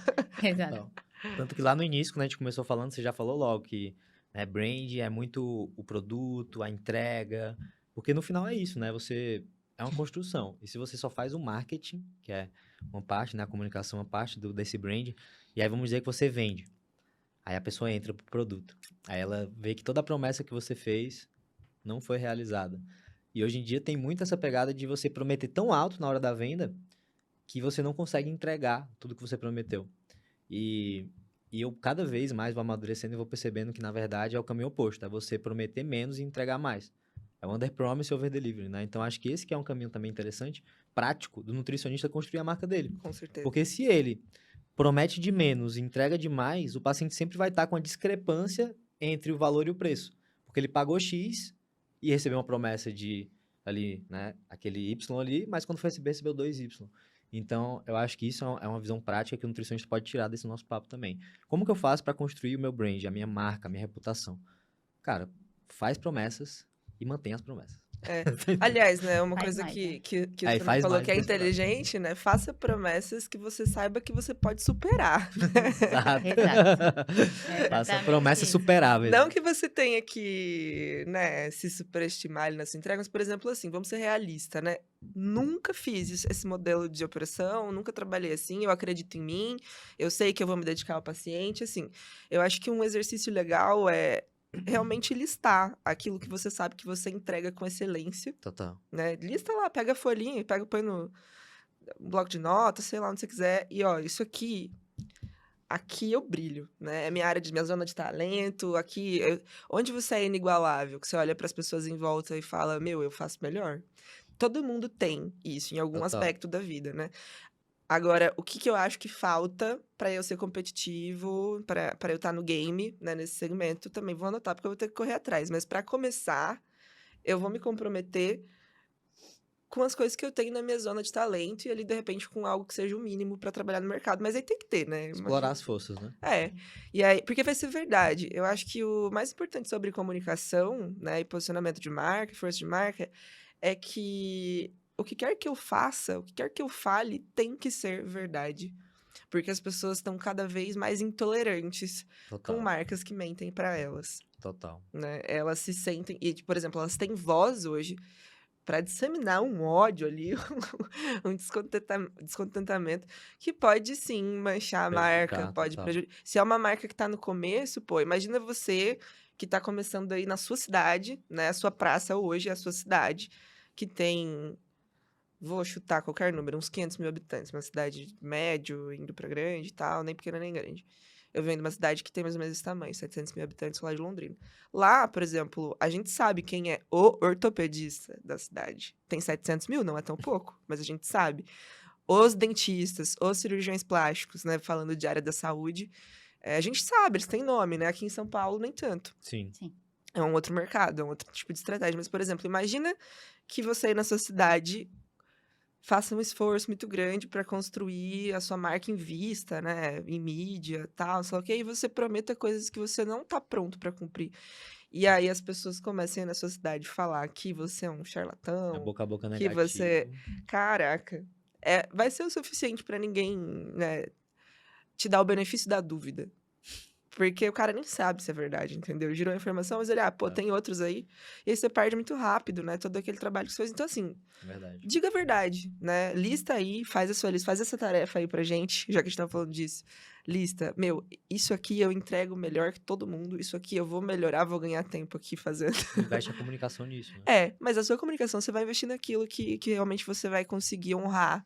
Exato. Total. Tanto que lá no início, quando a gente começou falando, você já falou logo que né, brand é muito o produto, a entrega, porque no final é isso, né? Você é uma construção. E se você só faz o marketing, que é uma parte, né, a comunicação é uma parte desse brand, e aí vamos dizer que você vende. Aí a pessoa entra pro produto. Aí ela vê que toda a promessa que você fez não foi realizada. E hoje em dia tem muito essa pegada de você prometer tão alto na hora da venda que você não consegue entregar tudo que você prometeu. E, e eu cada vez mais vou amadurecendo e vou percebendo que, na verdade, é o caminho oposto. É você prometer menos e entregar mais. É o under promise e over delivery, né? Então, acho que esse que é um caminho também interessante, prático, do nutricionista construir a marca dele. Com certeza. Porque se ele promete de menos e entrega de mais, o paciente sempre vai estar com a discrepância entre o valor e o preço. Porque ele pagou X e recebeu uma promessa de ali, né, aquele Y ali, mas quando foi receber, recebeu 2Y. Então, eu acho que isso é uma visão prática que o nutricionista pode tirar desse nosso papo também. Como que eu faço para construir o meu brand, a minha marca, a minha reputação? Cara, faz promessas e mantém as promessas. Aliás, né, uma Faz coisa mais, que você Aí também faz falou mais que é do que esperado. inteligente, né? Faça promessas que você saiba que você pode superar. Exato. Exato. Faça Exatamente promessas isso. superáveis. Não que você tenha que, né, se superestimar ali nas entregas, por exemplo, assim, vamos ser realistas, né? Nunca fiz esse modelo de operação, nunca trabalhei assim, eu acredito em mim, eu sei que eu vou me dedicar ao paciente, assim. Eu acho que um exercício legal é realmente listar aquilo que você sabe que você entrega com excelência, Total. né? Lista lá, pega a folhinha, põe no bloco de notas, sei lá, onde você quiser, e ó, isso aqui eu brilho, né? É minha zona de talento, onde você é inigualável, que você olha para as pessoas em volta e fala, meu, eu faço melhor. Todo mundo tem isso em algum Total. aspecto da vida, né? Agora, o que eu acho que falta para eu ser competitivo, para eu estar no game, né, nesse segmento, também vou anotar, porque eu vou ter que correr atrás. Mas para começar, eu vou me comprometer com as coisas que eu tenho na minha zona de talento e ali, de repente, com algo que seja o mínimo para trabalhar no mercado. Mas aí tem que ter, né? Explorar as forças, né? E aí, porque vai ser verdade. Eu acho que o mais importante sobre comunicação, né, e posicionamento de marca, força de marca, é que o que quer que eu faça, o que quer que eu fale, tem que ser verdade. Porque as pessoas estão cada vez mais intolerantes com Total. marcas que mentem para elas, Total. né? Elas se sentem, e, por exemplo, elas têm voz hoje para disseminar um ódio ali, um descontentamento que pode sim manchar a marca, Prejudicar, pode total. prejudicar. Se é uma marca que está no começo, pô, imagina você que está começando aí na sua cidade, né? A sua praça hoje é a sua cidade, que tem, vou chutar qualquer número, uns 500 mil habitantes, uma cidade médio, indo para grande e tal, nem pequena nem grande. Eu venho de uma cidade que tem mais ou menos esse tamanho, 700 mil habitantes, lá de Londrina. Lá, por exemplo, a gente sabe quem é o ortopedista da cidade. Tem 700 mil, não é tão pouco, mas a gente sabe. Os dentistas, os cirurgiões plásticos, né, falando de área da saúde, a gente sabe, eles têm nome, né? Aqui em São Paulo, nem tanto. Sim. É um outro mercado, é um outro tipo de estratégia. Mas, por exemplo, imagina que você aí na sua cidade faça um esforço muito grande para construir a sua marca em vista, né, em mídia, tal, só que aí você prometa coisas que você não tá pronto para cumprir. E aí as pessoas comecem na sua cidade falar que você é um É charlatão, boca a boca que você, negativo. caraca, vai ser o suficiente para ninguém, né, te dar o benefício da dúvida. Porque o cara nem sabe se é verdade, entendeu? Girou a informação, mas ele, pô, tem outros aí. E aí você perde muito rápido, né? Todo aquele trabalho que você fez. Então, assim, Verdade. diga a verdade, né? Lista aí, faz a sua lista, faz essa tarefa aí pra gente, já que a gente tá falando disso. Lista, meu, isso aqui eu entrego melhor que todo mundo, isso aqui eu vou melhorar, vou ganhar tempo aqui fazendo. Investe a comunicação nisso, né? Mas a sua comunicação, você vai investir naquilo que realmente você vai conseguir honrar.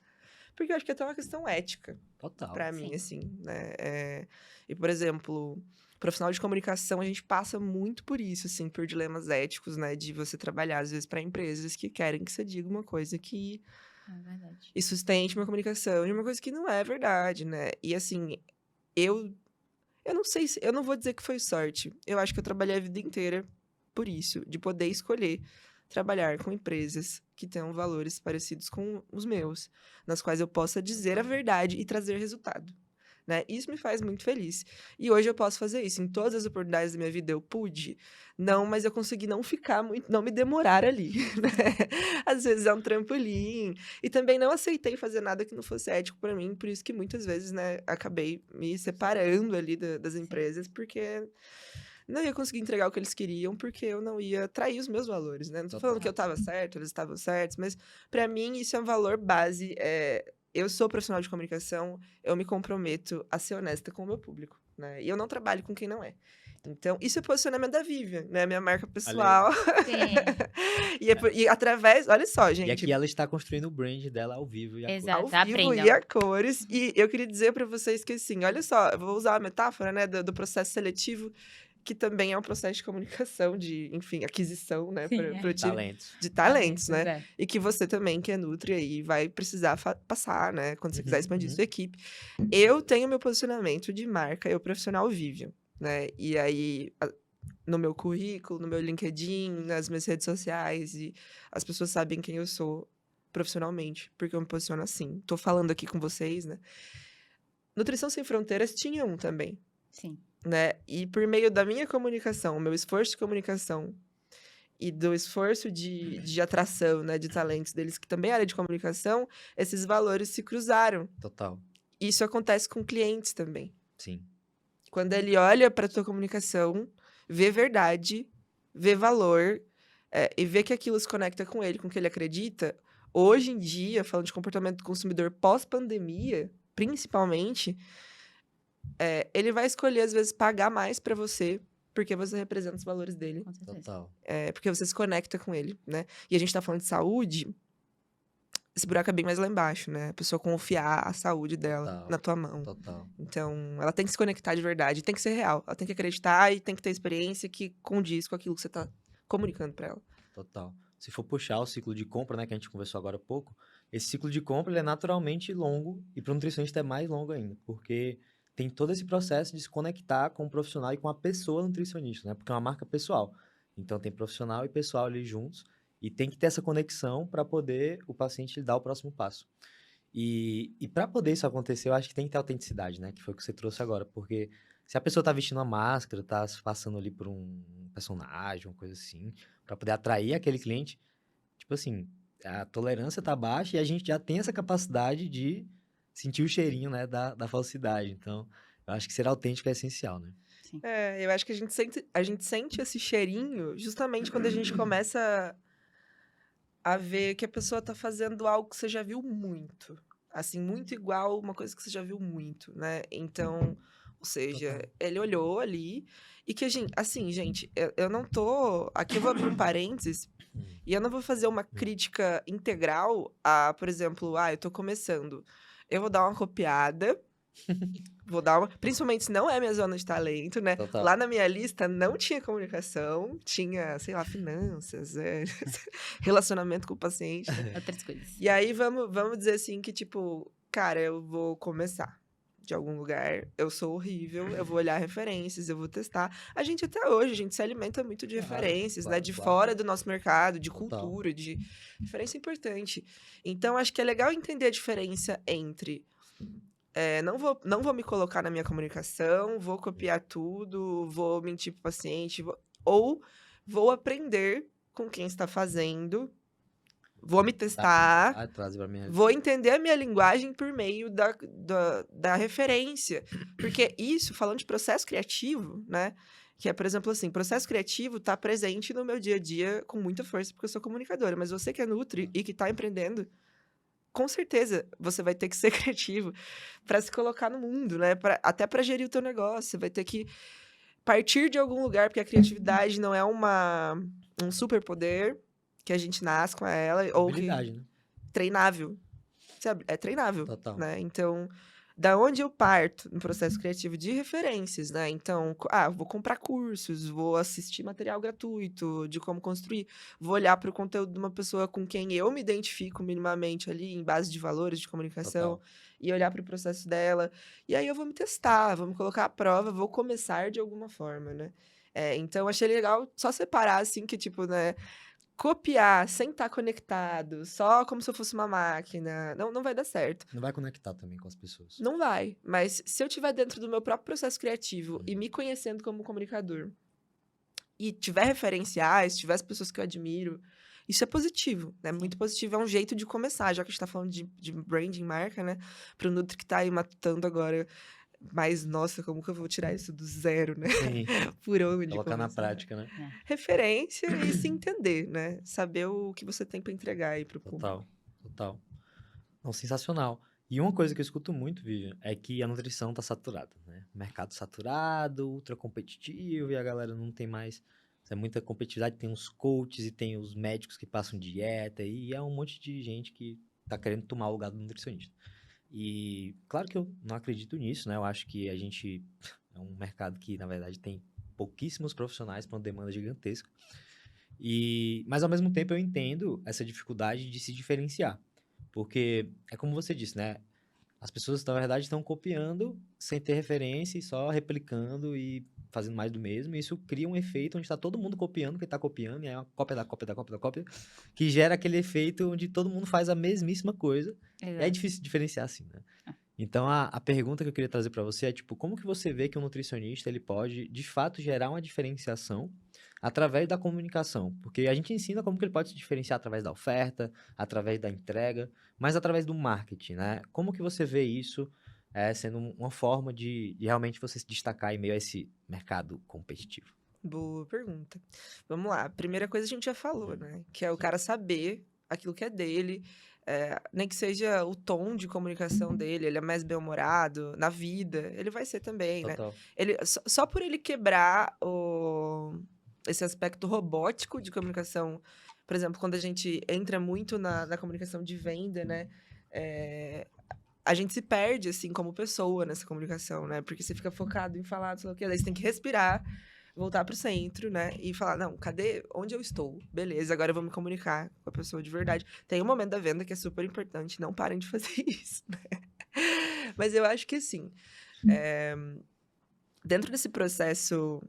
Porque eu acho que é até uma questão ética. Total. Pra mim, Sim. assim, né? E, por exemplo, profissional de comunicação, a gente passa muito por isso, assim, por dilemas éticos, né? De você trabalhar, às vezes, para empresas que querem que você diga uma coisa que É verdade. e sustente uma comunicação de uma coisa que não é verdade, né? E, assim, eu não sei eu não vou dizer que foi sorte. Eu acho que eu trabalhei a vida inteira por isso, de poder escolher trabalhar com empresas que tenham valores parecidos com os meus, nas quais eu possa dizer a verdade e trazer resultado, né? Isso me faz muito feliz. E hoje eu posso fazer isso. Em todas as oportunidades da minha vida eu pude, mas eu consegui não ficar muito, não me demorar ali, né? Às vezes é um trampolim. E também não aceitei fazer nada que não fosse ético para mim, por isso que muitas vezes, né, acabei me separando ali das empresas, porque não ia conseguir entregar o que eles queriam, porque eu não ia trair os meus valores, né? Não tô falando que eu tava certo, eles estavam certos, mas para mim isso é um valor base. Eu sou profissional de comunicação, eu me comprometo a ser honesta com o meu público, né? E eu não trabalho com quem não é. Então, isso é posicionamento da Vivian, né? Minha marca pessoal. Sim, E através... Olha só, E gente. aqui ela está construindo o brand dela ao vivo e a cor. exato. Ao vivo Aprendam. e a cores. E eu queria dizer pra vocês que, assim, olha só, eu vou usar a metáfora, né, do processo seletivo, que também é um processo de comunicação, de, enfim, aquisição, né, Sim, pro time Talentos. de talentos, né? Exato. E que você também, que é Nutri, aí vai precisar passar, né, quando você quiser expandir sua equipe. Eu tenho meu posicionamento de marca, eu profissional Vivian, né? E aí, no meu currículo, no meu LinkedIn, nas minhas redes sociais, e as pessoas sabem quem eu sou profissionalmente, porque eu me posiciono assim. Tô falando aqui com vocês, né? Nutrição Sem Fronteiras tinha um também, Sim. né? E por meio da minha comunicação, o meu esforço de comunicação e do esforço de atração, né, de talentos deles, que também era de comunicação, esses valores se cruzaram. Total. Isso acontece com clientes também. Sim. Quando ele olha para tua comunicação, vê verdade, vê valor, e vê que aquilo se conecta com ele, com o que ele acredita, hoje em dia, falando de comportamento do consumidor pós-pandemia, principalmente, ele vai escolher, às vezes, pagar mais para você, porque você representa os valores dele, Com certeza. Total. porque você se conecta com ele, né? E a gente tá falando de saúde, esse buraco é bem mais lá embaixo, né? A pessoa confiar a saúde dela Total. na tua mão. Total. Então, ela tem que se conectar de verdade, tem que ser real. Ela tem que acreditar e tem que ter experiência que condiz com aquilo que você tá comunicando pra ela. Total. Se for puxar o ciclo de compra, né, que a gente conversou agora há pouco, esse ciclo de compra ele é naturalmente longo e para o nutricionista é mais longo ainda, porque tem todo esse processo de se conectar com o profissional e com a pessoa nutricionista, né? Porque é uma marca pessoal. Então tem profissional e pessoal ali juntos e tem que ter essa conexão para poder o paciente dar o próximo passo. E para poder isso acontecer, eu acho que tem que ter autenticidade, né? Que foi o que você trouxe agora, porque se a pessoa tá vestindo uma máscara, tá se passando ali por um personagem, uma coisa assim, para poder atrair aquele cliente, tipo assim, a tolerância tá baixa e a gente já tem essa capacidade de sentir o cheirinho, né, da falsidade. Então, eu acho que ser autêntico é essencial, né? Eu acho que a gente sente esse cheirinho justamente quando a gente começa a ver que a pessoa tá fazendo algo que você já viu muito. Assim, muito igual uma coisa que você já viu muito, né? Então, ou seja, Total. ele olhou ali e que a gente, assim, gente, eu não tô. Aqui eu vou abrir um parênteses e eu não vou fazer uma crítica integral a, por exemplo, eu tô começando. Eu vou dar uma copiada. Vou dar uma. Principalmente se não é minha zona de talento, né? Total. Lá na minha lista não tinha comunicação, tinha, sei lá, finanças, relacionamento com o paciente. Outras coisas. E aí vamos dizer assim que, tipo, cara, eu vou começar de algum lugar, eu sou horrível, eu vou olhar referências, eu vou testar. A gente até hoje, a gente se alimenta muito de Claro, referências, né? claro, De claro. fora do nosso mercado, de Total. cultura, de referência importante. Então, acho que é legal entender a diferença entre não vou me colocar na minha comunicação, vou copiar tudo, vou mentir pro paciente, ou vou aprender com quem está fazendo, vou me testar, Traz pra minha... vou entender a minha linguagem por meio da referência. Porque isso, falando de processo criativo, né? Que é, por exemplo, assim, processo criativo tá presente no meu dia a dia com muita força, porque eu sou comunicadora. Mas você que é Nutri e que tá empreendendo, com certeza você vai ter que ser criativo para se colocar no mundo, né? Até para gerir o teu negócio. Você vai ter que partir de algum lugar, porque a criatividade não é um superpoder que a gente nasce com ela, ou que Habilidade, né? treinável. Sabe? É treinável, Total. né? Então, da onde eu parto no processo criativo? De referências, né? Então, vou comprar cursos, vou assistir material gratuito de como construir, vou olhar para o conteúdo de uma pessoa com quem eu me identifico minimamente ali, em base de valores de comunicação, Total. e olhar para o processo dela. E aí eu vou me testar, vou me colocar à prova, vou começar de alguma forma, né? Então, achei legal só separar, assim, que, tipo, né? Copiar sem estar conectado, só como se eu fosse uma máquina, não vai dar certo. Não vai conectar também com as pessoas. Não vai, mas se eu estiver dentro do meu próprio processo criativo e me conhecendo como comunicador, e tiver referenciais, tiver as pessoas que eu admiro, isso é positivo, né? Muito positivo, é um jeito de começar, já que a gente tá falando de branding, marca, né? Pro Nutri que tá aí matutando agora. Mas, nossa, como que eu vou tirar isso do zero, né? Sim. Por onde Colocar na começar? prática, né? Referência e se entender, né? Saber o que você tem para entregar aí pro público. Total. Total. Não, sensacional. E uma coisa que eu escuto muito, Vivian, é que a nutrição tá saturada, né? Mercado saturado, ultra competitivo, e a galera não tem mais... É muita competitividade, tem os coaches e tem os médicos que passam dieta, e é um monte de gente que tá querendo tomar o lugar do nutricionista. E claro que eu não acredito nisso, né? Eu acho que a gente é um mercado que, na verdade, tem pouquíssimos profissionais para uma demanda gigantesca. Mas, ao mesmo tempo, eu entendo essa dificuldade de se diferenciar. Porque é como você disse, né? As pessoas, na verdade, estão copiando sem ter referência e só replicando e fazendo mais do mesmo. E isso cria um efeito onde está todo mundo copiando o que está copiando, e é uma cópia da cópia da cópia da cópia, que gera aquele efeito onde todo mundo faz a mesmíssima coisa. E é Exato. difícil diferenciar assim, né? Então, a pergunta que eu queria trazer para você é, tipo, como que você vê que um nutricionista, ele pode, de fato, gerar uma diferenciação através da comunicação? Porque a gente ensina como que ele pode se diferenciar através da oferta, através da entrega, mas através do marketing, né? Como que você vê isso sendo uma forma de realmente você se destacar em meio a esse mercado competitivo? Boa pergunta. Vamos lá. A primeira coisa a gente já falou, né? Que é o cara saber aquilo que é dele, nem que seja o tom de comunicação dele, ele é mais bem-humorado, na vida, ele vai ser também, né? Total. Só por ele quebrar esse aspecto robótico de comunicação, por exemplo, quando a gente entra muito na comunicação de venda, né? A gente se perde, assim, como pessoa nessa comunicação, né? Porque você fica focado em falar, sei lá o quê, daí você tem que respirar, voltar pro centro, né? E falar, não, cadê? Onde eu estou? Beleza, agora eu vou me comunicar com a pessoa de verdade. Tem um momento da venda que é super importante, não parem de fazer isso, né? Mas eu acho que, assim, dentro desse processo...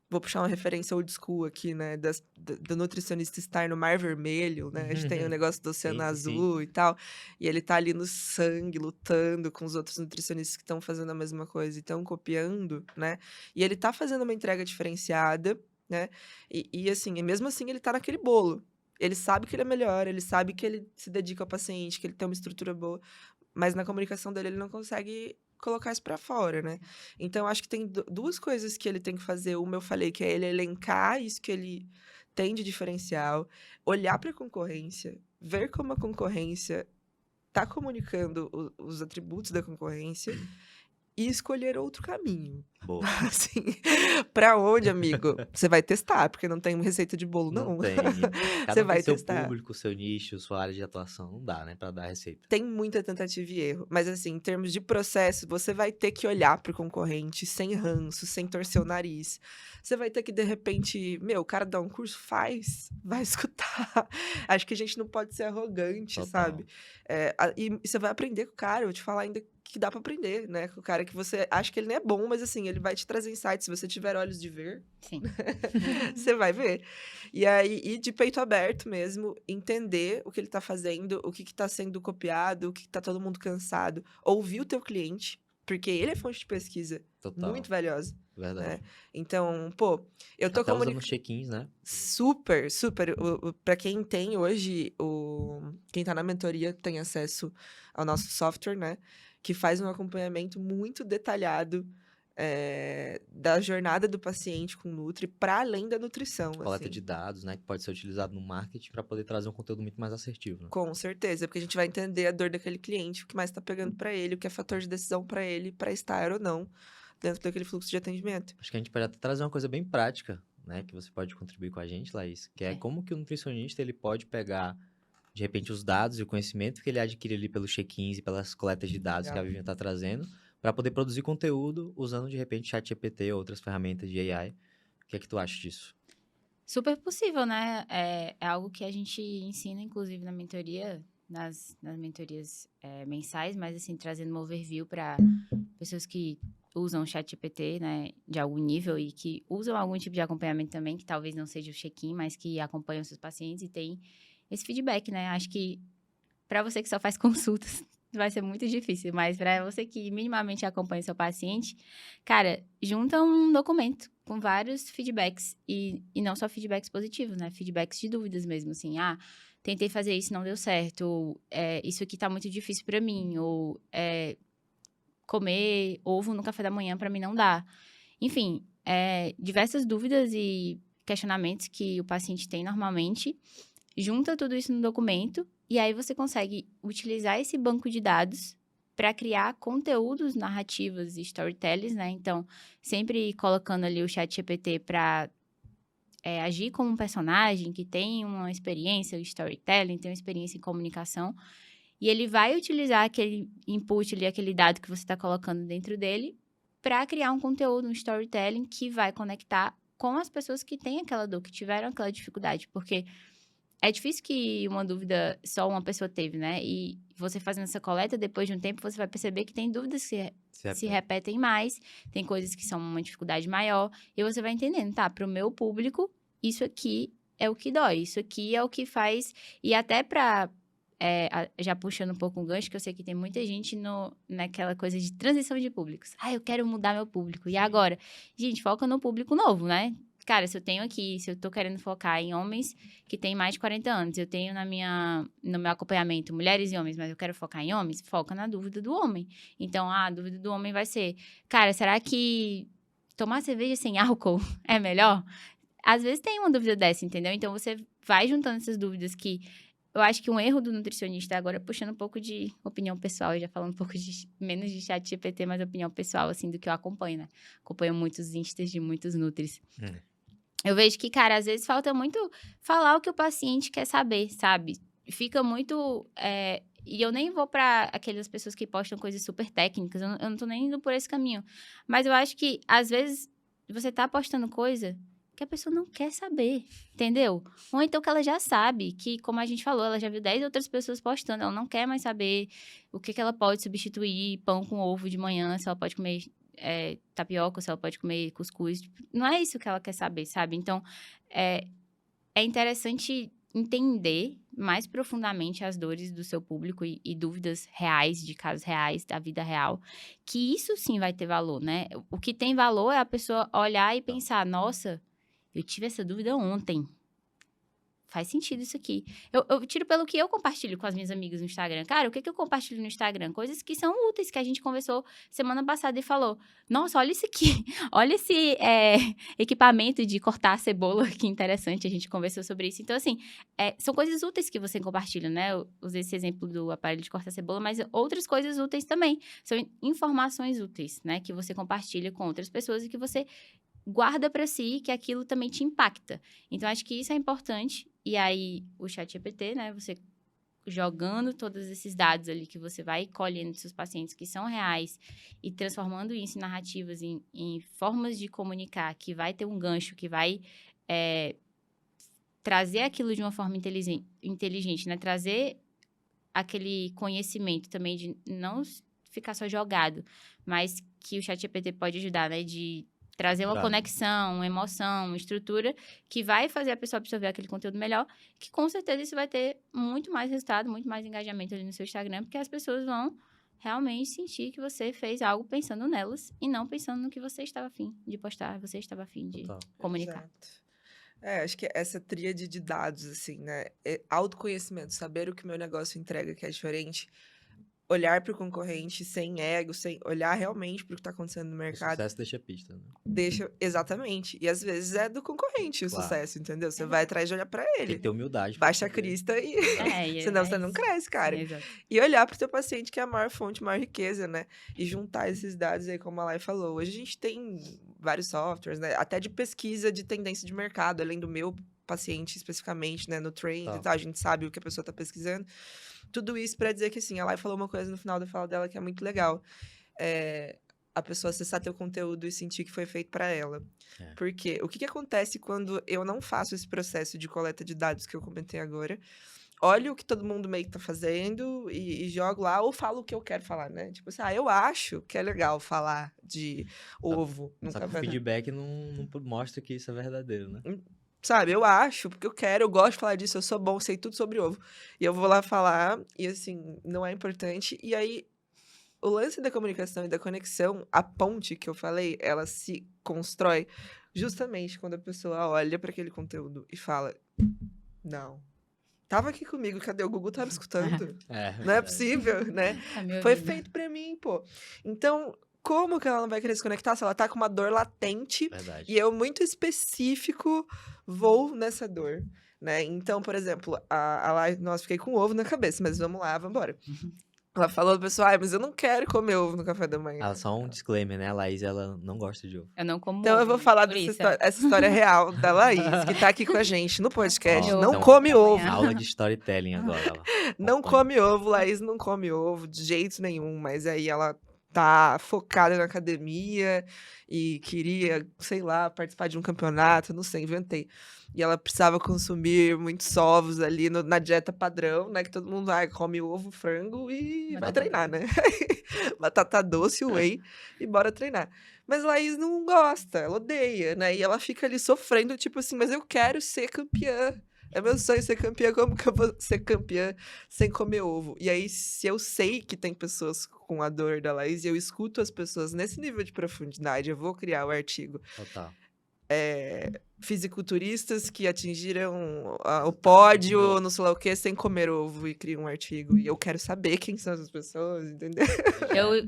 Vou puxar uma referência old school aqui, né? Do nutricionista estar no Mar Vermelho, né? A gente tem o negócio do Oceano Sim, sim, Azul e tal. E ele tá ali no sangue, lutando com os outros nutricionistas que estão fazendo a mesma coisa e estão copiando, né? E ele tá fazendo uma entrega diferenciada, né? E assim, e mesmo assim ele tá naquele bolo. Ele sabe que ele é melhor, ele sabe que ele se dedica ao paciente, que ele tem uma estrutura boa, mas na comunicação dele ele não consegue colocar isso pra fora, né? Então, acho que tem duas coisas que ele tem que fazer. Uma eu falei, que é ele elencar isso que ele tem de diferencial, olhar pra concorrência, ver como a concorrência tá comunicando os atributos da concorrência e escolher outro caminho. Boa. Assim, pra onde, amigo? Você vai testar, porque não tem receita de bolo, não. Não tem. Cada Você um tem vai seu testar. público, seu nicho, sua área de atuação. Não dá, né, pra dar receita. Tem muita tentativa e erro. Mas, assim, em termos de processo, você vai ter que olhar pro concorrente sem ranço, sem torcer o nariz. Você vai ter que, de repente, o cara dá um curso, vai escutar. Acho que a gente não pode ser arrogante, Total. sabe? E você vai aprender com o cara, eu vou te falar ainda que dá pra aprender, né? Com o cara que você acha que ele não é bom, mas, assim, ele vai te trazer insights. Se você tiver olhos de ver, Sim. você vai ver. E aí, ir de peito aberto mesmo, entender o que ele tá fazendo, o que tá sendo copiado, o que tá todo mundo cansado. Ouvir o teu cliente, porque ele é fonte de pesquisa Total. muito valiosa, Verdade. né? Então, pô, eu tô Até usando comunicando... check-ins, né? Super, super. Pra quem tem hoje, quem tá na mentoria tem acesso ao nosso software, né? Que faz um acompanhamento muito detalhado da jornada do paciente com Nutri, para além da nutrição. Coleta assim. de dados, né? Que pode ser utilizado no marketing para poder trazer um conteúdo muito mais assertivo, né? Com certeza, porque a gente vai entender a dor daquele cliente, o que mais tá pegando para ele, o que é fator de decisão para ele, para estar ou não dentro daquele fluxo de atendimento. Acho que a gente pode até trazer uma coisa bem prática, né? Que você pode contribuir com a gente, Laís. Que é como que o nutricionista ele pode pegar, de repente, os dados e o conhecimento que ele adquire ali pelos check-ins e pelas coletas de dados que a Vivian está trazendo, para poder produzir conteúdo usando, de repente, ChatGPT ou outras ferramentas de AI. O que é que tu acha disso? Super possível, né? É algo que a gente ensina, inclusive, na mentoria, nas mentorias mensais, mas, assim, trazendo um overview para pessoas que usam o ChatGPT, né, de algum nível e que usam algum tipo de acompanhamento também, que talvez não seja o check-in, mas que acompanham seus pacientes e tem esse feedback, né? Acho que para você que só faz consultas, vai ser muito difícil, mas para você que minimamente acompanha seu paciente, cara, junta um documento com vários feedbacks e não só feedbacks positivos, né? Feedbacks de dúvidas mesmo, assim, tentei fazer isso, não deu certo, ou isso aqui tá muito difícil para mim, ou comer ovo no café da manhã para mim não dá. Enfim, diversas dúvidas e questionamentos que o paciente tem normalmente, junta tudo isso no documento E aí você consegue utilizar esse banco de dados para criar conteúdos narrativos e storytellings, né? Então, sempre colocando ali o ChatGPT para agir como um personagem que tem uma experiência em storytelling, tem uma experiência em comunicação, e ele vai utilizar aquele input ali, aquele dado que você está colocando dentro dele, para criar um conteúdo, um storytelling que vai conectar com as pessoas que têm aquela dor, que tiveram aquela dificuldade, porque é difícil que uma dúvida só uma pessoa teve, né? E você fazendo essa coleta, depois de um tempo, você vai perceber que tem dúvidas que se repetem mais, tem coisas que são uma dificuldade maior, e você vai entendendo, tá? Para o meu público, isso aqui é o que dói, isso aqui é o que faz. E até para. Já puxando um pouco o gancho, que eu sei que tem muita gente naquela coisa de transição de públicos. Eu quero mudar meu público. E agora? Gente, foca no público novo, né? Cara, se eu tô querendo focar em homens que têm mais de 40 anos, eu tenho no meu acompanhamento mulheres e homens, mas eu quero focar em homens, foca na dúvida do homem. Então, a dúvida do homem vai ser, cara, será que tomar cerveja sem álcool é melhor? Às vezes tem uma dúvida dessa, entendeu? Então, você vai juntando essas dúvidas que eu acho que um erro do nutricionista, agora puxando um pouco de opinião pessoal, já falando um pouco menos de ChatGPT, mas opinião pessoal, assim, do que eu acompanho, né? Acompanho muitos instas de muitos nutris. Eu vejo que, cara, às vezes falta muito falar o que o paciente quer saber, sabe? Fica muito... E eu nem vou para aquelas pessoas que postam coisas super técnicas, eu não tô nem indo por esse caminho. Mas eu acho que, às vezes, você tá postando coisa que a pessoa não quer saber, entendeu? Ou então que ela já sabe, que, como a gente falou, ela já viu 10 outras pessoas postando, ela não quer mais saber o que ela pode substituir, pão com ovo de manhã, se ela pode comer tapioca, se ela pode comer cuscuz. Não é isso que ela quer saber, sabe? Então, é interessante entender mais profundamente as dores do seu público e dúvidas reais, de casos reais, da vida real, que isso sim vai ter valor, né? O que tem valor é a pessoa olhar e pensar, nossa, eu tive essa dúvida ontem. Faz sentido isso aqui. Eu tiro pelo que eu compartilho com as minhas amigas no Instagram. Cara, o que eu compartilho no Instagram? Coisas que são úteis, que a gente conversou semana passada e falou. Nossa, olha isso aqui. Olha esse equipamento de cortar a cebola, que interessante. A gente conversou sobre isso. Então, assim, são coisas úteis que você compartilha, né? Eu usei esse exemplo do aparelho de cortar cebola, mas outras coisas úteis também. São informações úteis, né? Que você compartilha com outras pessoas e que você guarda para si, que aquilo também te impacta. Então, acho que isso é importante. E aí, o ChatGPT, né? Você jogando todos esses dados ali que você vai colhendo dos seus pacientes que são reais e transformando isso em narrativas, em formas de comunicar, que vai ter um gancho, que vai trazer aquilo de uma forma inteligente, né? Trazer aquele conhecimento também de não ficar só jogado, mas que o ChatGPT pode ajudar, né? De trazer uma conexão, uma emoção, uma estrutura que vai fazer a pessoa absorver aquele conteúdo melhor, que com certeza isso vai ter muito mais resultado, muito mais engajamento ali no seu Instagram, porque as pessoas vão realmente sentir que você fez algo pensando nelas e não pensando no que você estava afim de postar, você estava afim de comunicar. Exato. Acho que essa tríade de dados, assim, né? Autoconhecimento, saber o que o meu negócio entrega, que é diferente. Olhar para o concorrente sem ego, sem olhar realmente para o que está acontecendo no O mercado. sucesso deixa pista, né? Exatamente. E às vezes é do concorrente o sucesso, entendeu? Você vai atrás de olhar para Tem ele. que ter humildade. Baixa a crista e... Senão você não cresce, cara. Exato. E olhar para o teu paciente, que é a maior fonte, a maior riqueza, né? E juntar esses dados aí, como a Lai falou. Hoje a gente tem vários softwares, né? Até de pesquisa de tendência de mercado, além do meu paciente especificamente, né? No trend e tal, a gente sabe o que a pessoa está pesquisando. Tudo isso para dizer que, assim, a Lai falou uma coisa no final da fala dela que é muito legal. A pessoa acessar teu conteúdo e sentir que foi feito para ela. Porque o que acontece quando eu não faço esse processo de coleta de dados que eu comentei agora? Olho o que todo mundo meio que tá fazendo e jogo lá, ou falo o que eu quero falar, né? Tipo assim, eu acho que é legal falar de ovo. Só que o feedback não mostra que isso é verdadeiro, né? Sabe, eu acho, porque eu gosto de falar disso, eu sou bom, sei tudo sobre ovo. E eu vou lá falar, e assim, não é importante. E aí, o lance da comunicação e da conexão, a ponte que eu falei, ela se constrói justamente quando a pessoa olha para aquele conteúdo e fala, não, tava aqui comigo, cadê? O Google tá me escutando. Não é possível, né? Foi feito para mim, pô. Então, como que ela não vai querer se conectar se ela tá com uma dor latente Verdade. e eu, muito específico, vou nessa dor, né? Então, por exemplo, a Lai, nossa, fiquei com ovo na cabeça, mas vamos lá, vamos embora. Ela falou pro pessoal, mas eu não quero comer ovo no café da manhã. Ah, só um disclaimer, né? A Laís, ela não gosta de ovo. Eu não como Então eu ovo, vou falar por dessa isso, essa história real da Laís, que tá aqui com a gente no podcast. Ó, Não então, come ovo. Aula de storytelling agora, ó. Não Acompanhe. come ovo, Laís não come ovo de jeito nenhum, mas aí ela tá focada na academia e queria, sei lá, participar de um campeonato, não sei, inventei. E ela precisava consumir muitos ovos ali na dieta padrão, né? Que todo mundo come ovo, frango e vai Batata treinar, né? Batata doce, whey e bora treinar. Mas Laís não gosta, ela odeia, né? E ela fica ali sofrendo, tipo assim, mas eu quero ser campeã. É meu sonho ser campeã, como que eu vou ser campeã sem comer ovo? E aí, se eu sei que tem pessoas com a dor da Laís e eu escuto as pessoas nesse nível de profundidade, eu vou criar o artigo. Total. Fisiculturistas que atingiram o pódio, não sei lá o que, sem comer ovo e cria um artigo. E eu quero saber quem são essas pessoas, entendeu? Eu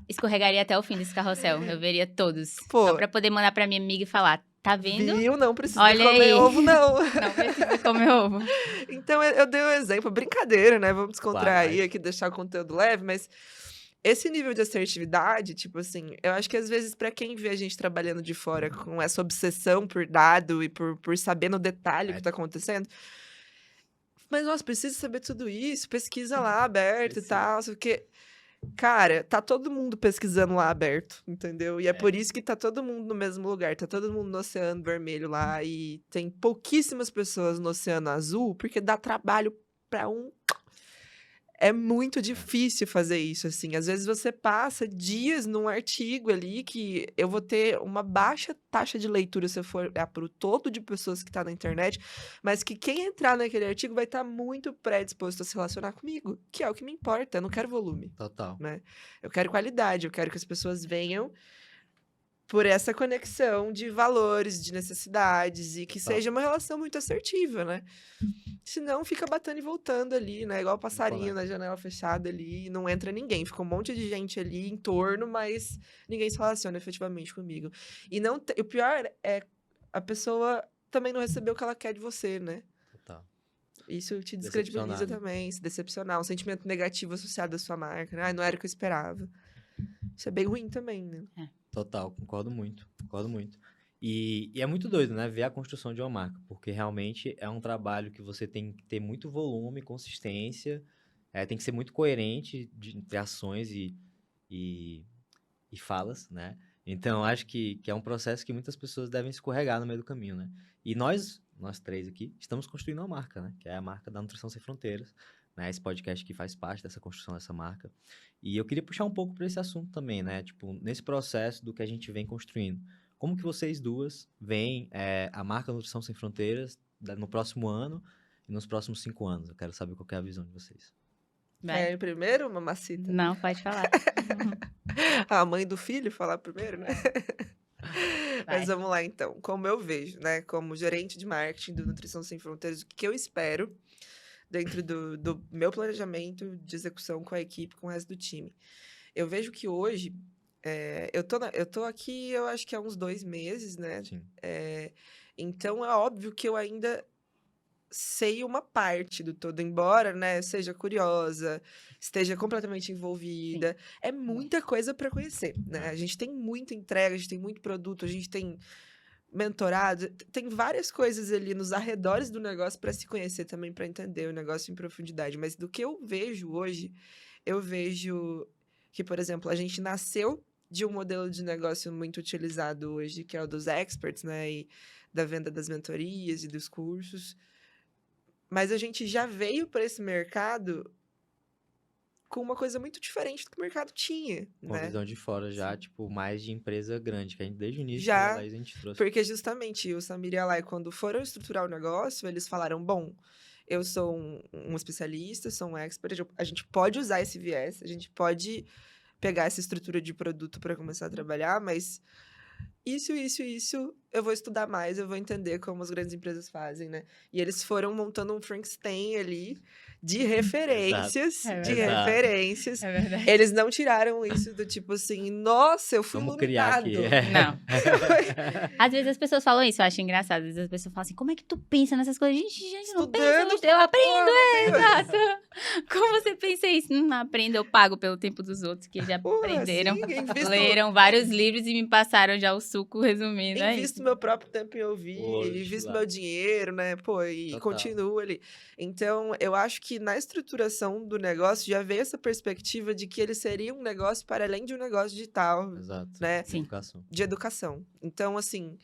escorregaria até o fim desse carrossel. Eu veria todos. Pô. Só pra poder mandar pra minha amiga e falar, tá vendo? Viu? Não precisa Olha comer aí. ovo, não. Não precisa comer ovo. Então, eu dei um exemplo, brincadeira, né? Vamos descontrair Claro. aqui, deixar o conteúdo leve, mas esse nível de assertividade, tipo assim, eu acho que às vezes pra quem vê a gente trabalhando de fora com essa obsessão por dado e por saber no detalhe o que tá acontecendo, mas, nossa, precisa saber tudo isso, pesquisa lá aberto e Precisa. tal, porque, cara, tá todo mundo pesquisando lá aberto, entendeu? E é por isso que tá todo mundo no mesmo lugar, tá todo mundo no Oceano Vermelho lá e tem pouquíssimas pessoas no Oceano Azul, porque dá trabalho pra um. É muito difícil fazer isso, assim. Às vezes você passa dias num artigo ali que eu vou ter uma baixa taxa de leitura se eu for pro todo de pessoas que tá na internet, mas que quem entrar naquele artigo vai estar muito predisposto a se relacionar comigo, que é o que me importa. Eu não quero volume, Total. né? Eu quero qualidade, eu quero que as pessoas venham por essa conexão de valores, de necessidades e que Total. seja uma relação muito assertiva, né? Senão fica batendo e voltando ali, né? Igual passarinho na janela fechada ali, e não entra ninguém. Fica um monte de gente ali em torno, mas ninguém se relaciona efetivamente comigo. E não o pior é a pessoa também não receber o que ela quer de você, né? Total. Isso te descredibiliza Decepcionar, né? também, se decepcionar. Um sentimento negativo associado à sua marca, né? Ai, não era o que eu esperava. Isso é bem ruim também, né? Total, concordo muito, concordo muito. E é muito doido, né, ver a construção de uma marca, porque realmente é um trabalho que você tem que ter muito volume, consistência, tem que ser muito coerente entre ações e falas, né? Então, acho que é um processo que muitas pessoas devem escorregar no meio do caminho, né? E nós três aqui, estamos construindo uma marca, né? Que é a marca da Nutrição Sem Fronteiras, né? Esse podcast que faz parte dessa construção dessa marca. E eu queria puxar um pouco para esse assunto também, né? Tipo, nesse processo do que a gente vem construindo. Como que vocês duas veem a marca Nutrição Sem Fronteiras no próximo ano e nos próximos 5 anos? Eu quero saber qual que é a visão de vocês. Vai. Primeiro, mamacita? Não, pode falar. A mãe do filho falar primeiro, né? Mas vamos lá, então. Como eu vejo, né? Como gerente de marketing do Nutrição Sem Fronteiras, o que eu espero dentro do meu planejamento de execução com a equipe, com o resto do time. Eu vejo que hoje, eu tô aqui, eu acho que há uns 2 meses, né? Sim. Então, é óbvio que eu ainda sei uma parte do todo, embora, né, seja curiosa, esteja completamente envolvida. É muita coisa para conhecer, né? A gente tem muita entrega, a gente tem muito produto, a gente tem mentorado, tem várias coisas ali nos arredores do negócio para se conhecer também, para entender o negócio em profundidade. Mas do que eu vejo hoje, eu vejo que, por exemplo, a gente nasceu de um modelo de negócio muito utilizado hoje, que é o dos experts, né, e da venda das mentorias e dos cursos. Mas a gente já veio para esse mercado com uma coisa muito diferente do que o mercado tinha, Com a né? visão de fora já, tipo, mais de empresa grande, que a gente desde o início Já, a gente trouxe. porque justamente o Samir e a Lai, quando foram estruturar o negócio, eles falaram, bom, eu sou um especialista, sou um expert, a gente pode usar esse viés, a gente pode pegar essa estrutura de produto para começar a trabalhar, mas isso eu vou estudar mais, eu vou entender como as grandes empresas fazem, né? E eles foram montando um Frankenstein ali de referências, É de verdade. referências. É verdade. Eles não tiraram isso do tipo assim, nossa, eu fui Vamos criar aqui. iluminado. Não. Às vezes as pessoas falam isso, eu acho engraçado. Às vezes as pessoas falam assim, como é que tu pensa nessas coisas? Gente, eu não penso Estudando, nisso. Eu aprendo, porra, exato. Como você pensa isso? Não aprendo, eu pago pelo tempo dos outros que já porra, aprenderam. assim, invisto, Leram vários livros e me passaram já o suco resumindo. É invisto isso. meu próprio tempo em ouvir, Oxe, invisto lá. meu dinheiro, né? Pô, e Total. continuo ali. Então, eu acho que na estruturação do negócio já veio essa perspectiva de que ele seria um negócio para além de um negócio digital, Exato. né? Sim. Educação. De educação. Então, assim,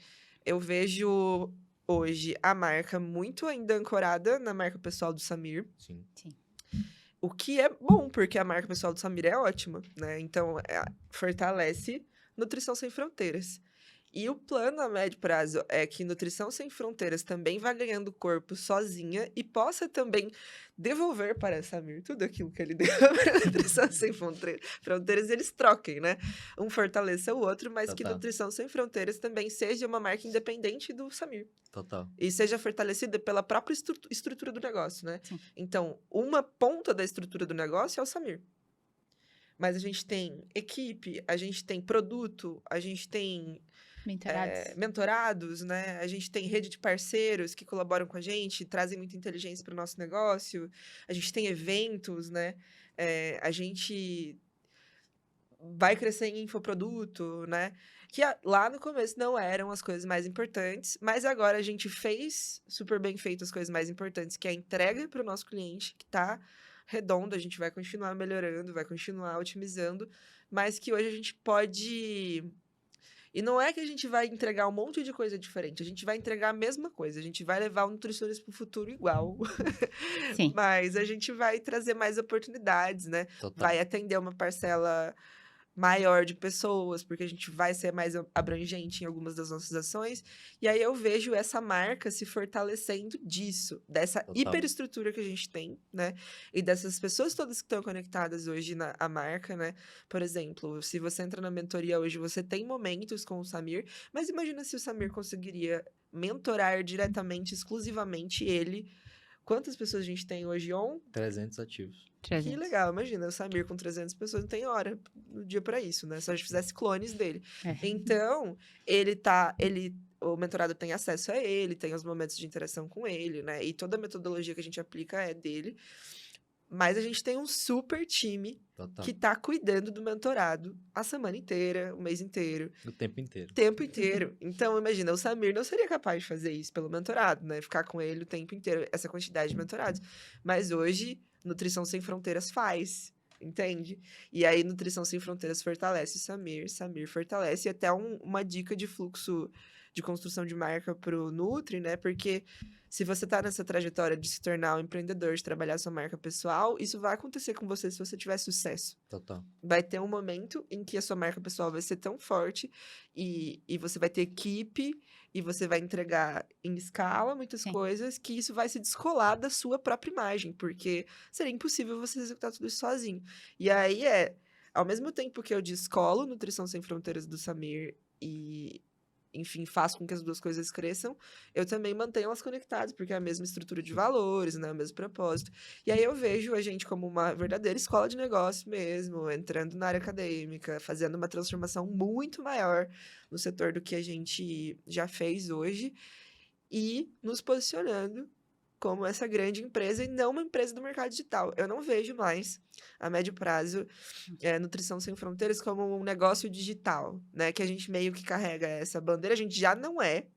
eu vejo hoje a marca muito ainda ancorada na marca pessoal do Samir. Sim. O que é bom, porque a marca pessoal do Samir é ótima, né? Então, fortalece Nutrição Sem Fronteiras. E o plano a médio prazo é que Nutrição Sem Fronteiras também vá ganhando corpo sozinha e possa também devolver para Samir tudo aquilo que ele deu para Nutrição Sem Fronteiras, eles troquem, né? Um fortaleça o outro, mas que Total. Nutrição Sem Fronteiras também seja uma marca independente do Samir. Total. E seja fortalecida pela própria estrutura do negócio, né? Sim. Então, uma ponta da estrutura do negócio é o Samir. Mas a gente tem equipe, a gente tem produto, a gente tem Mentorados. mentorados, né? A gente tem rede de parceiros que colaboram com a gente, trazem muita inteligência para o nosso negócio. A gente tem eventos, né? A gente vai crescer em infoproduto, né? Que lá no começo não eram as coisas mais importantes, mas agora a gente fez super bem feito as coisas mais importantes, que é a entrega para o nosso cliente, que tá redonda, a gente vai continuar melhorando, vai continuar otimizando, mas que hoje a gente pode... E não é que a gente vai entregar um monte de coisa diferente, a gente vai entregar a mesma coisa, a gente vai levar o nutricionista para o futuro igual, Sim. mas a gente vai trazer mais oportunidades, né? Total. Vai atender uma parcela maior de pessoas, porque a gente vai ser mais abrangente em algumas das nossas ações. E aí eu vejo essa marca se fortalecendo disso, dessa Total. hiperestrutura que a gente tem, né? E dessas pessoas todas que estão conectadas hoje à marca, né? Por exemplo, se você entra na mentoria hoje, você tem momentos com o Samir, mas imagina se o Samir conseguiria mentorar diretamente, exclusivamente ele. Quantas pessoas a gente tem hoje 300 ativos. 300. Que legal, imagina, o Samir com 300 pessoas não tem hora no dia pra isso, né? Se a gente fizesse clones dele. É. Então, o mentorado tem acesso a ele, tem os momentos de interação com ele, né? E toda a metodologia que a gente aplica é dele. Mas a gente tem um super time Total. que tá cuidando do mentorado a semana inteira, o mês inteiro, O tempo inteiro. o tempo inteiro. Então, imagina, o Samir não seria capaz de fazer isso pelo mentorado, né? Ficar com ele o tempo inteiro, essa quantidade de mentorados. Mas hoje, Nutrição Sem Fronteiras faz, entende? E aí, Nutrição Sem Fronteiras fortalece o Samir, Samir fortalece. E até uma dica de fluxo de construção de marca pro Nutri, né? Porque se você tá nessa trajetória de se tornar um empreendedor, de trabalhar sua marca pessoal, isso vai acontecer com você se você tiver sucesso. Total. Vai ter um momento em que a sua marca pessoal vai ser tão forte e você vai ter equipe e você vai entregar em escala muitas Sim. coisas que isso vai se descolar da sua própria imagem, porque seria impossível você executar tudo isso sozinho. E aí ao mesmo tempo que eu descolo Nutrição Sem Fronteiras do Samir e, enfim, faço com que as duas coisas cresçam, eu também mantenho elas conectadas, porque é a mesma estrutura de valores, né? O mesmo propósito. E aí eu vejo a gente como uma verdadeira escola de negócio mesmo, entrando na área acadêmica, fazendo uma transformação muito maior no setor do que a gente já fez hoje e nos posicionando como essa grande empresa e não uma empresa do mercado digital. Eu não vejo mais, a médio prazo, Nutrição Sem Fronteiras como um negócio digital, né? Que a gente meio que carrega essa bandeira. A gente já não é,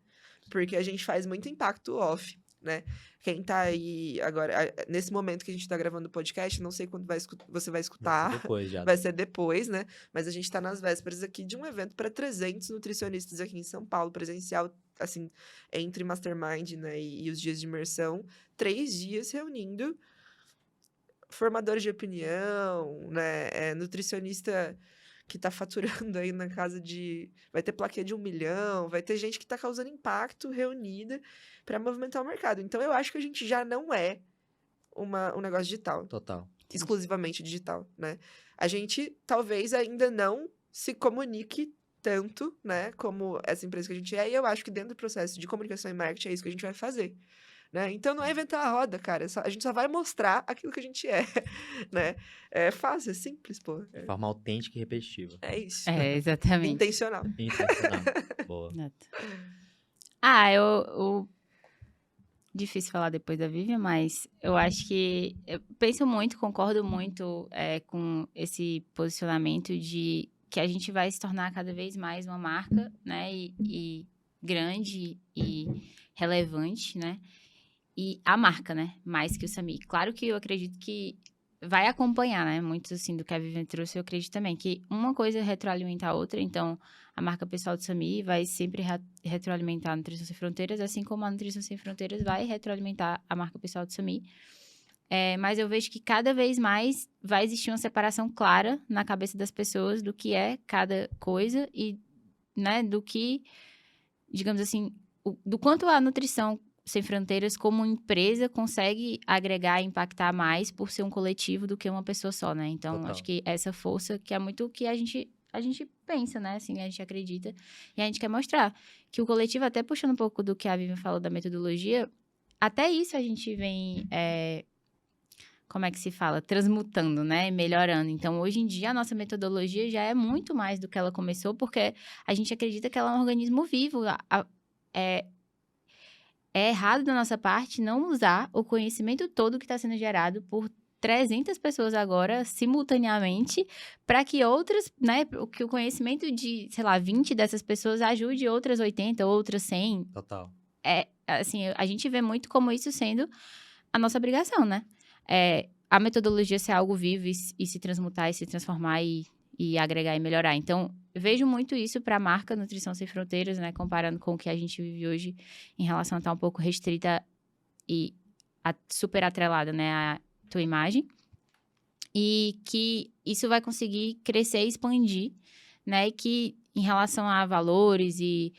porque a gente faz muito impacto off, né? Quem tá aí agora, nesse momento que a gente tá gravando o podcast, não sei quando você vai escutar. Vai ser depois já. Vai ser depois, né? Mas a gente tá nas vésperas aqui de um evento para 300 nutricionistas aqui em São Paulo, presencial, assim, entre Mastermind, né, e os dias de imersão, 3 dias reunindo formadores de opinião, né, nutricionista que tá faturando aí na casa de... Vai ter plaquê de 1 milhão, vai ter gente que tá causando impacto reunida para movimentar o mercado. Então, eu acho que a gente já não é um negócio digital. Total. Exclusivamente digital, né? A gente talvez ainda não se comunique tanto, né, como essa empresa que a gente é, e eu acho que dentro do processo de comunicação e marketing é isso que a gente vai fazer, né? Então não é inventar a roda, cara, a gente só vai mostrar aquilo que a gente é, né? É fácil, é simples, pô. De forma autêntica e repetitiva. É isso. É, exatamente. Intencional. Intencional. Boa. Exato. Ah, difícil falar depois da Vivian, mas eu acho que... Eu penso muito, concordo muito com esse posicionamento de que a gente vai se tornar cada vez mais uma marca, né? E grande e relevante, né? E a marca, né? Mais que o Sami. Claro que eu acredito que vai acompanhar, né? Muito, assim, do que a Vivian trouxe, eu acredito também. Que uma coisa retroalimenta a outra. Então, a marca pessoal do Sami vai sempre retroalimentar a Nutrição Sem Fronteiras, assim como a Nutrição Sem Fronteiras vai retroalimentar a marca pessoal do Sami. Mas eu vejo que cada vez mais vai existir uma separação clara na cabeça das pessoas do que é cada coisa e, né, do que, digamos assim, do quanto a Nutrição Sem Fronteiras, como empresa, consegue agregar e impactar mais por ser um coletivo do que uma pessoa só, né? Então, Total. acho que essa força que é muito o que a gente pensa, né? Assim, a gente acredita. E a gente quer mostrar que o coletivo, até puxando um pouco do que a Vivian falou da metodologia, até isso a gente vem... como é que se fala? Transmutando, né? Melhorando. Então, hoje em dia, a nossa metodologia já é muito mais do que ela começou, porque a gente acredita que ela é um organismo vivo. É errado da nossa parte não usar o conhecimento todo que está sendo gerado por 300 pessoas agora, simultaneamente, para que outras, né, que o conhecimento de, sei lá, 20 dessas pessoas ajude outras 80, outras 100. Total. Assim, a gente vê muito como isso sendo a nossa obrigação, né? A metodologia ser algo vivo e se transmutar e se transformar e agregar e melhorar. Então, eu vejo muito isso para a marca Nutrição Sem Fronteiras, né? Comparando com o que a gente vive hoje em relação a estar um pouco restrita e super atrelada, né? À tua imagem. E que isso vai conseguir crescer e expandir, né? E que em relação a valores e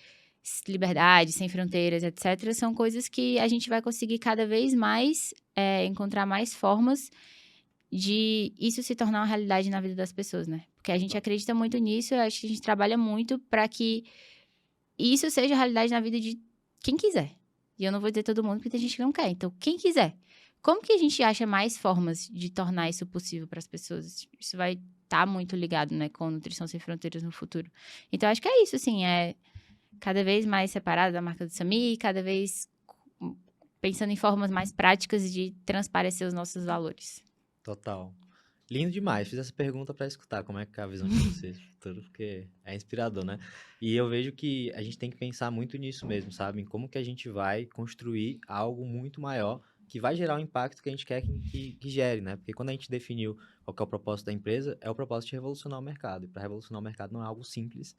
liberdade, sem fronteiras, etc., são coisas que a gente vai conseguir cada vez mais encontrar mais formas de isso se tornar uma realidade na vida das pessoas, né? Porque a gente acredita muito nisso, eu acho que a gente trabalha muito para que isso seja realidade na vida de quem quiser. E eu não vou dizer todo mundo, porque tem gente que não quer. Então, quem quiser. Como que a gente acha mais formas de tornar isso possível para as pessoas? Isso vai estar muito ligado, né, com Nutrição Sem Fronteiras no futuro. Então, acho que é isso, assim, cada vez mais separado da marca do Sami, cada vez pensando em formas mais práticas de transparecer os nossos valores. Total. Lindo demais. Fiz essa pergunta para escutar como é que é a visão de vocês do futuro, porque é inspirador, né? E eu vejo que a gente tem que pensar muito nisso mesmo, sabe? Em como que a gente vai construir algo muito maior que vai gerar o impacto que a gente quer que gere, né? Porque quando a gente definiu qual que é o propósito da empresa, é o propósito de revolucionar o mercado. E para revolucionar o mercado não é algo simples,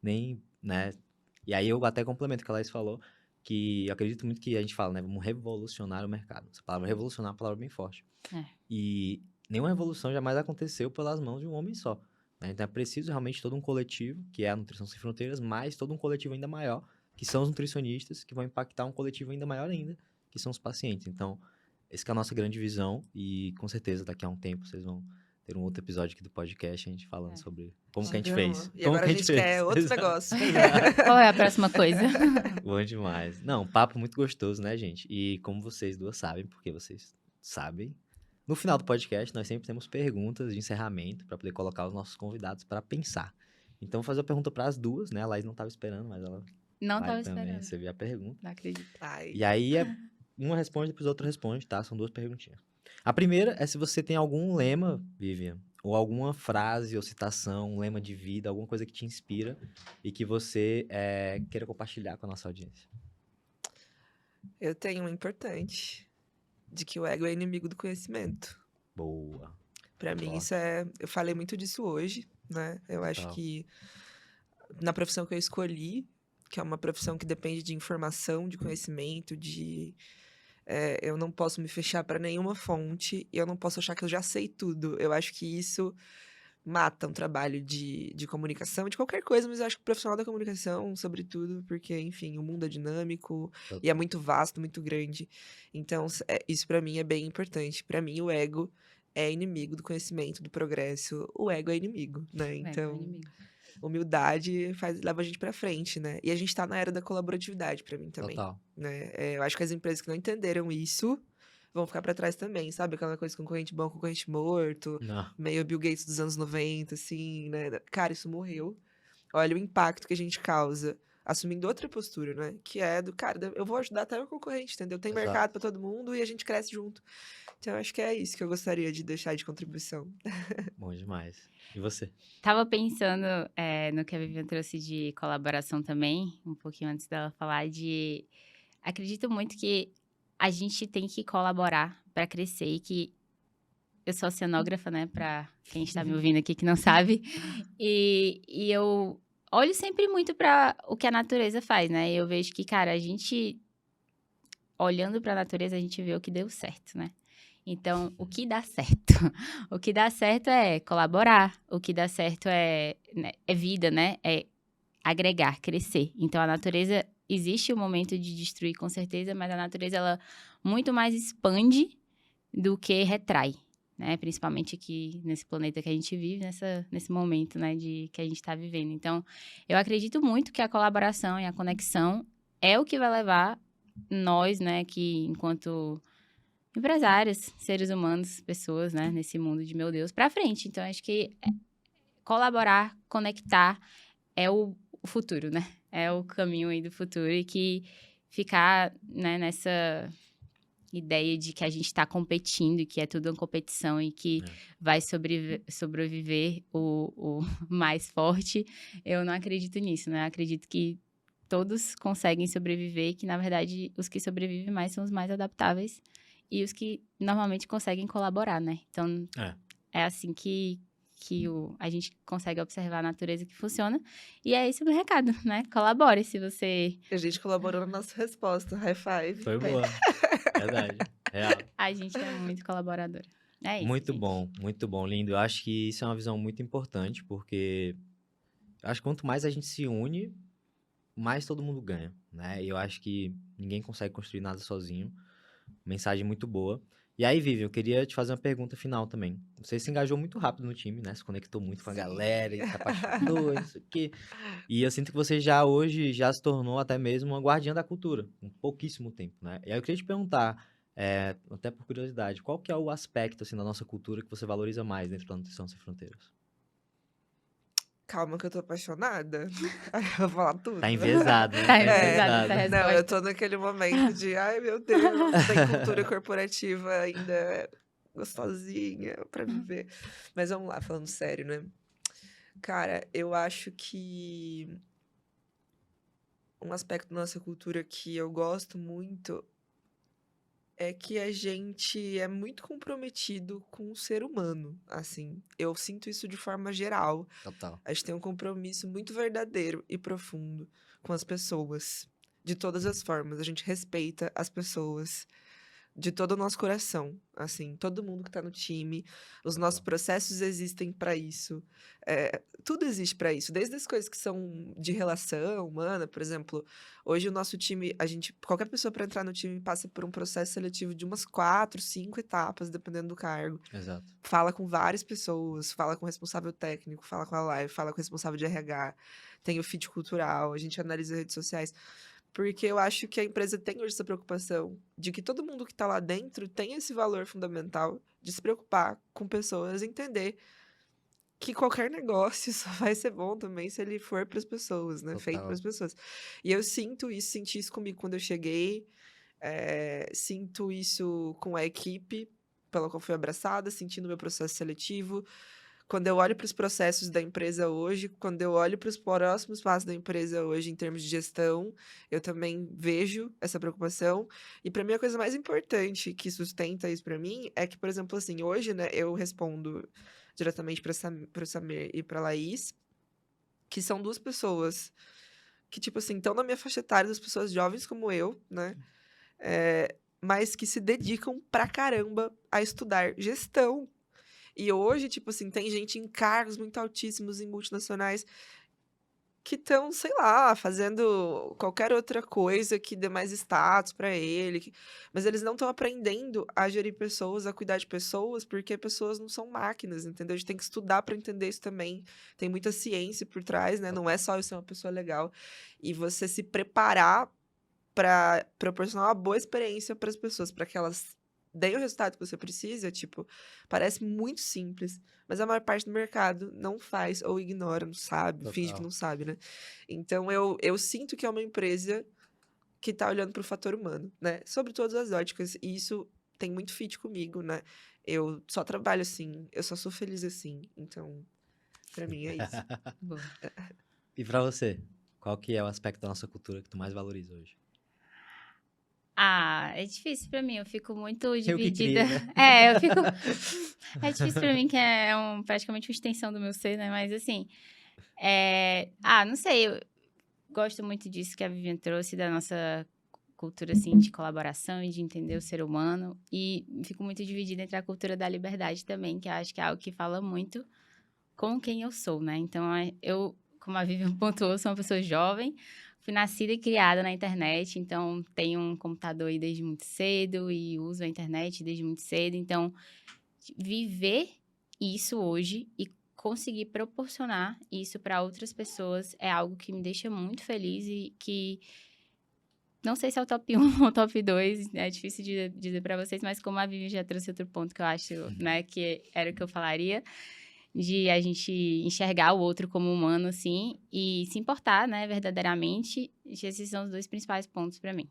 nem, né? E aí eu até complemento o que a Laís falou, que eu acredito muito que a gente fala, né? Vamos revolucionar o mercado. Essa palavra revolucionar é uma palavra bem forte. E nenhuma revolução jamais aconteceu pelas mãos de um homem só, né? Então é preciso realmente todo um coletivo, que é a Nutrição Sem Fronteiras, mais todo um coletivo ainda maior, que são os nutricionistas, que vão impactar um coletivo ainda maior ainda, que são os pacientes. Então, essa que é a nossa grande visão e com certeza daqui a um tempo vocês vão ter um outro episódio aqui do podcast, a gente falando sobre como que a gente fez. E Como agora que a gente quer outro Exato. negócio. Qual é a próxima coisa? Bom demais. Não, um papo muito gostoso, né, gente? E como vocês duas sabem, porque vocês sabem, no final do podcast nós sempre temos perguntas de encerramento para poder colocar os nossos convidados para pensar. Então, vou fazer a pergunta para as duas, né? A Laís não estava esperando, mas ela Não vai estava também esperando. receber a pergunta. Não acredito. Ai. E aí, uma responde, depois o outro responde, tá? São duas perguntinhas. A primeira é se você tem algum lema, Vivian, ou alguma frase ou citação, um lema de vida, alguma coisa que te inspira e que você queira compartilhar com a nossa audiência. Eu tenho um importante, de que o ego é inimigo do conhecimento. Boa. Pra mim, Forte. isso eu falei muito disso hoje, né? Eu acho Total. que na profissão que eu escolhi, que é uma profissão que depende de informação, de conhecimento, eu não posso me fechar para nenhuma fonte e eu não posso achar que eu já sei tudo. Eu acho que isso mata um trabalho de comunicação, de qualquer coisa, mas eu acho que o profissional da comunicação, sobretudo, porque, enfim, o mundo é dinâmico e é muito vasto, muito grande. Então, isso para mim é bem importante. Para mim, o ego é inimigo do conhecimento, do progresso. O ego é inimigo, né? É, Então, inimigo. humildade leva a gente pra frente, né? E a gente tá na era da colaboratividade, pra mim também, Total. né? Eu acho que as empresas que não entenderam isso vão ficar pra trás também, sabe? Aquela coisa concorrente bom, concorrente morto, Não. meio Bill Gates dos anos 90, assim, né? Cara, isso morreu. Olha o impacto que a gente causa assumindo outra postura, né? Que é do, cara, eu vou ajudar até o concorrente, entendeu? Tem Exato. mercado pra todo mundo e a gente cresce junto. Então, eu acho que é isso que eu gostaria de deixar de contribuição. Bom demais. E você? Tava pensando no que a Vivian trouxe de colaboração também, um pouquinho antes dela falar de... Acredito muito que a gente tem que colaborar para crescer e que eu sou oceanógrafa, né, para quem está me ouvindo aqui que não sabe, e eu olho sempre muito para o que a natureza faz, né, e eu vejo que, cara, a gente, olhando para a natureza, a gente vê o que deu certo, né. Então, o que dá certo? O que dá certo é colaborar, o que dá certo é vida, né, é agregar, crescer. Então, a natureza, existe o momento de destruir, com certeza, mas a natureza, ela muito mais expande do que retrai, né? Principalmente aqui nesse planeta que a gente vive, nesse momento, né, que a gente está vivendo. Então, eu acredito muito que a colaboração e a conexão é o que vai levar nós, né, que enquanto empresários, seres humanos, pessoas, né, nesse mundo de meu Deus, para frente. Então, acho que colaborar, conectar é o futuro, né? É o caminho aí do futuro e que ficar, né, nessa ideia de que a gente está competindo e que é tudo uma competição e que vai sobreviver o mais forte, eu não acredito nisso, né? Eu acredito que todos conseguem sobreviver e que, na verdade, os que sobrevivem mais são os mais adaptáveis e os que normalmente conseguem colaborar, né? Então, é assim que a gente consegue observar a natureza que funciona. E é esse o meu recado, né? Colabore se você... A gente colaborou na nossa resposta. High five. Foi boa. Verdade. Real. A gente é muito colaboradora. É isso, Muito gente. muito bom, lindo. Eu acho que isso é uma visão muito importante, porque eu acho que quanto mais a gente se une, mais todo mundo ganha, né? E eu acho que ninguém consegue construir nada sozinho. Mensagem muito boa. E aí, Vivi, eu queria te fazer uma pergunta final também. Você se engajou muito rápido no time, né? Se conectou muito com a Sim. galera e se apaixonou, e não sei o quê. E eu sinto que você já hoje já se tornou até mesmo uma guardiã da cultura, com pouquíssimo tempo, né? E aí eu queria te perguntar, até por curiosidade, qual que é o aspecto, assim, da nossa cultura que você valoriza mais dentro da Nutrição Sem Fronteiras? Calma que eu tô apaixonada. Aí eu vou falar tudo. Tá enviesado, né? Tá Tá enviesado essa enviesado. Não, eu resposta. tô naquele momento de, ai meu Deus, tem cultura corporativa ainda gostosinha pra viver. Mas vamos lá, falando sério, né? Cara, eu acho que um aspecto da nossa cultura que eu gosto muito é que a gente é muito comprometido com o ser humano, assim. Eu sinto isso de forma geral. Total. A gente tem um compromisso muito verdadeiro e profundo com as pessoas, de todas as formas. A gente respeita as pessoas de todo o nosso coração, assim, todo mundo que tá no time, os nossos processos existem para isso, tudo existe para isso, desde as coisas que são de relação humana, por exemplo, hoje o nosso time, qualquer pessoa para entrar no time passa por um processo seletivo de umas 4, 5 etapas, dependendo do cargo. Exato. Fala com várias pessoas, fala com o responsável técnico, fala com a live, fala com o responsável de RH, tem o fit cultural, a gente analisa redes sociais. Porque eu acho que a empresa tem hoje essa preocupação de que todo mundo que está lá dentro tem esse valor fundamental de se preocupar com pessoas, entender que qualquer negócio só vai ser bom também se ele for para as pessoas, né? Feito Total. para as pessoas. E eu senti isso comigo quando eu cheguei, sinto isso com a equipe pela qual fui abraçada, sentindo meu processo seletivo. Quando eu olho para os processos da empresa hoje, quando eu olho para os próximos passos da empresa hoje em termos de gestão, eu também vejo essa preocupação. E para mim a coisa mais importante que sustenta isso para mim é que, por exemplo, assim, hoje, né, eu respondo diretamente para o Samir e para a Laís, que são duas pessoas que, tipo assim, estão na minha faixa etária, das pessoas jovens como eu, né? Mas que se dedicam pra caramba a estudar gestão. E hoje, tipo assim, tem gente em cargos muito altíssimos em multinacionais que estão, sei lá, fazendo qualquer outra coisa que dê mais status pra ele, mas eles não estão aprendendo a gerir pessoas, a cuidar de pessoas, porque pessoas não são máquinas, entendeu? A gente tem que estudar pra entender isso também. Tem muita ciência por trás, né? Não é só eu ser uma pessoa legal. E você se preparar pra proporcionar uma boa experiência para as pessoas, para que elas deem o resultado que você precisa, tipo, parece muito simples, mas a maior parte do mercado não faz ou ignora, não sabe, finge que Total. não sabe, né? Então eu sinto que é uma empresa que tá olhando pro fator humano, né? Sobre todas as óticas, e isso tem muito fit comigo, né? Eu só trabalho assim, eu só sou feliz assim, então, pra mim é isso. Boa. E pra você, qual que é o aspecto da nossa cultura que tu mais valoriza hoje? Ah, é difícil pra mim, eu fico muito Eu que dividida. cria, né? É, eu fico. É difícil pra mim, que é praticamente uma extensão do meu ser, né? Mas assim. Não sei, eu gosto muito disso que a Vivian trouxe, da nossa cultura, assim, de colaboração e de entender o ser humano. E fico muito dividida entre a cultura da liberdade também, que eu acho que é algo que fala muito com quem eu sou, né? Então, eu, como a Vivian pontuou, sou uma pessoa jovem, fui nascida e criada na internet, então tenho um computador aí desde muito cedo e uso a internet desde muito cedo. Então, viver isso hoje e conseguir proporcionar isso para outras pessoas é algo que me deixa muito feliz e que não sei se é o top 1 ou o top 2, é difícil de dizer para vocês, mas como a Vivi já trouxe outro ponto que eu acho, né, que era o que eu falaria, de a gente enxergar o outro como humano, assim, e se importar, né, verdadeiramente, esses são os dois principais pontos para mim.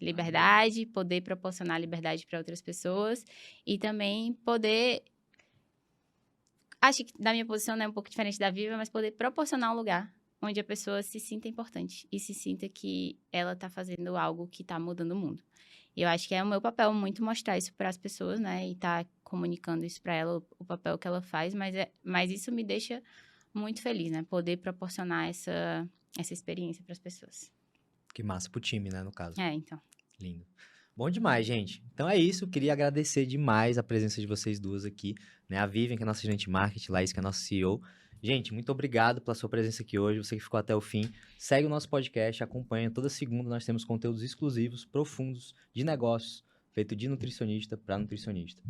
Liberdade, poder proporcionar liberdade para outras pessoas e também poder, acho que da minha posição, né, um pouco diferente da Viva, mas poder proporcionar um lugar onde a pessoa se sinta importante e se sinta que ela está fazendo algo que está mudando o mundo. E eu acho que é o meu papel muito mostrar isso para as pessoas, né, e estar comunicando isso para ela, o papel que ela faz, mas isso me deixa muito feliz, né, poder proporcionar essa experiência para as pessoas. Que massa pro time, né, no caso. Então. Lindo. Bom demais, gente. Então é isso. Queria agradecer demais a presença de vocês duas aqui, né? A Vivian, que é nossa gerente de marketing, Laís, que é nossa CEO. Gente, muito obrigado pela sua presença aqui hoje, você que ficou até o fim. Segue o nosso podcast, acompanha. Toda segunda nós temos conteúdos exclusivos, profundos, de negócios, feito de nutricionista para nutricionista.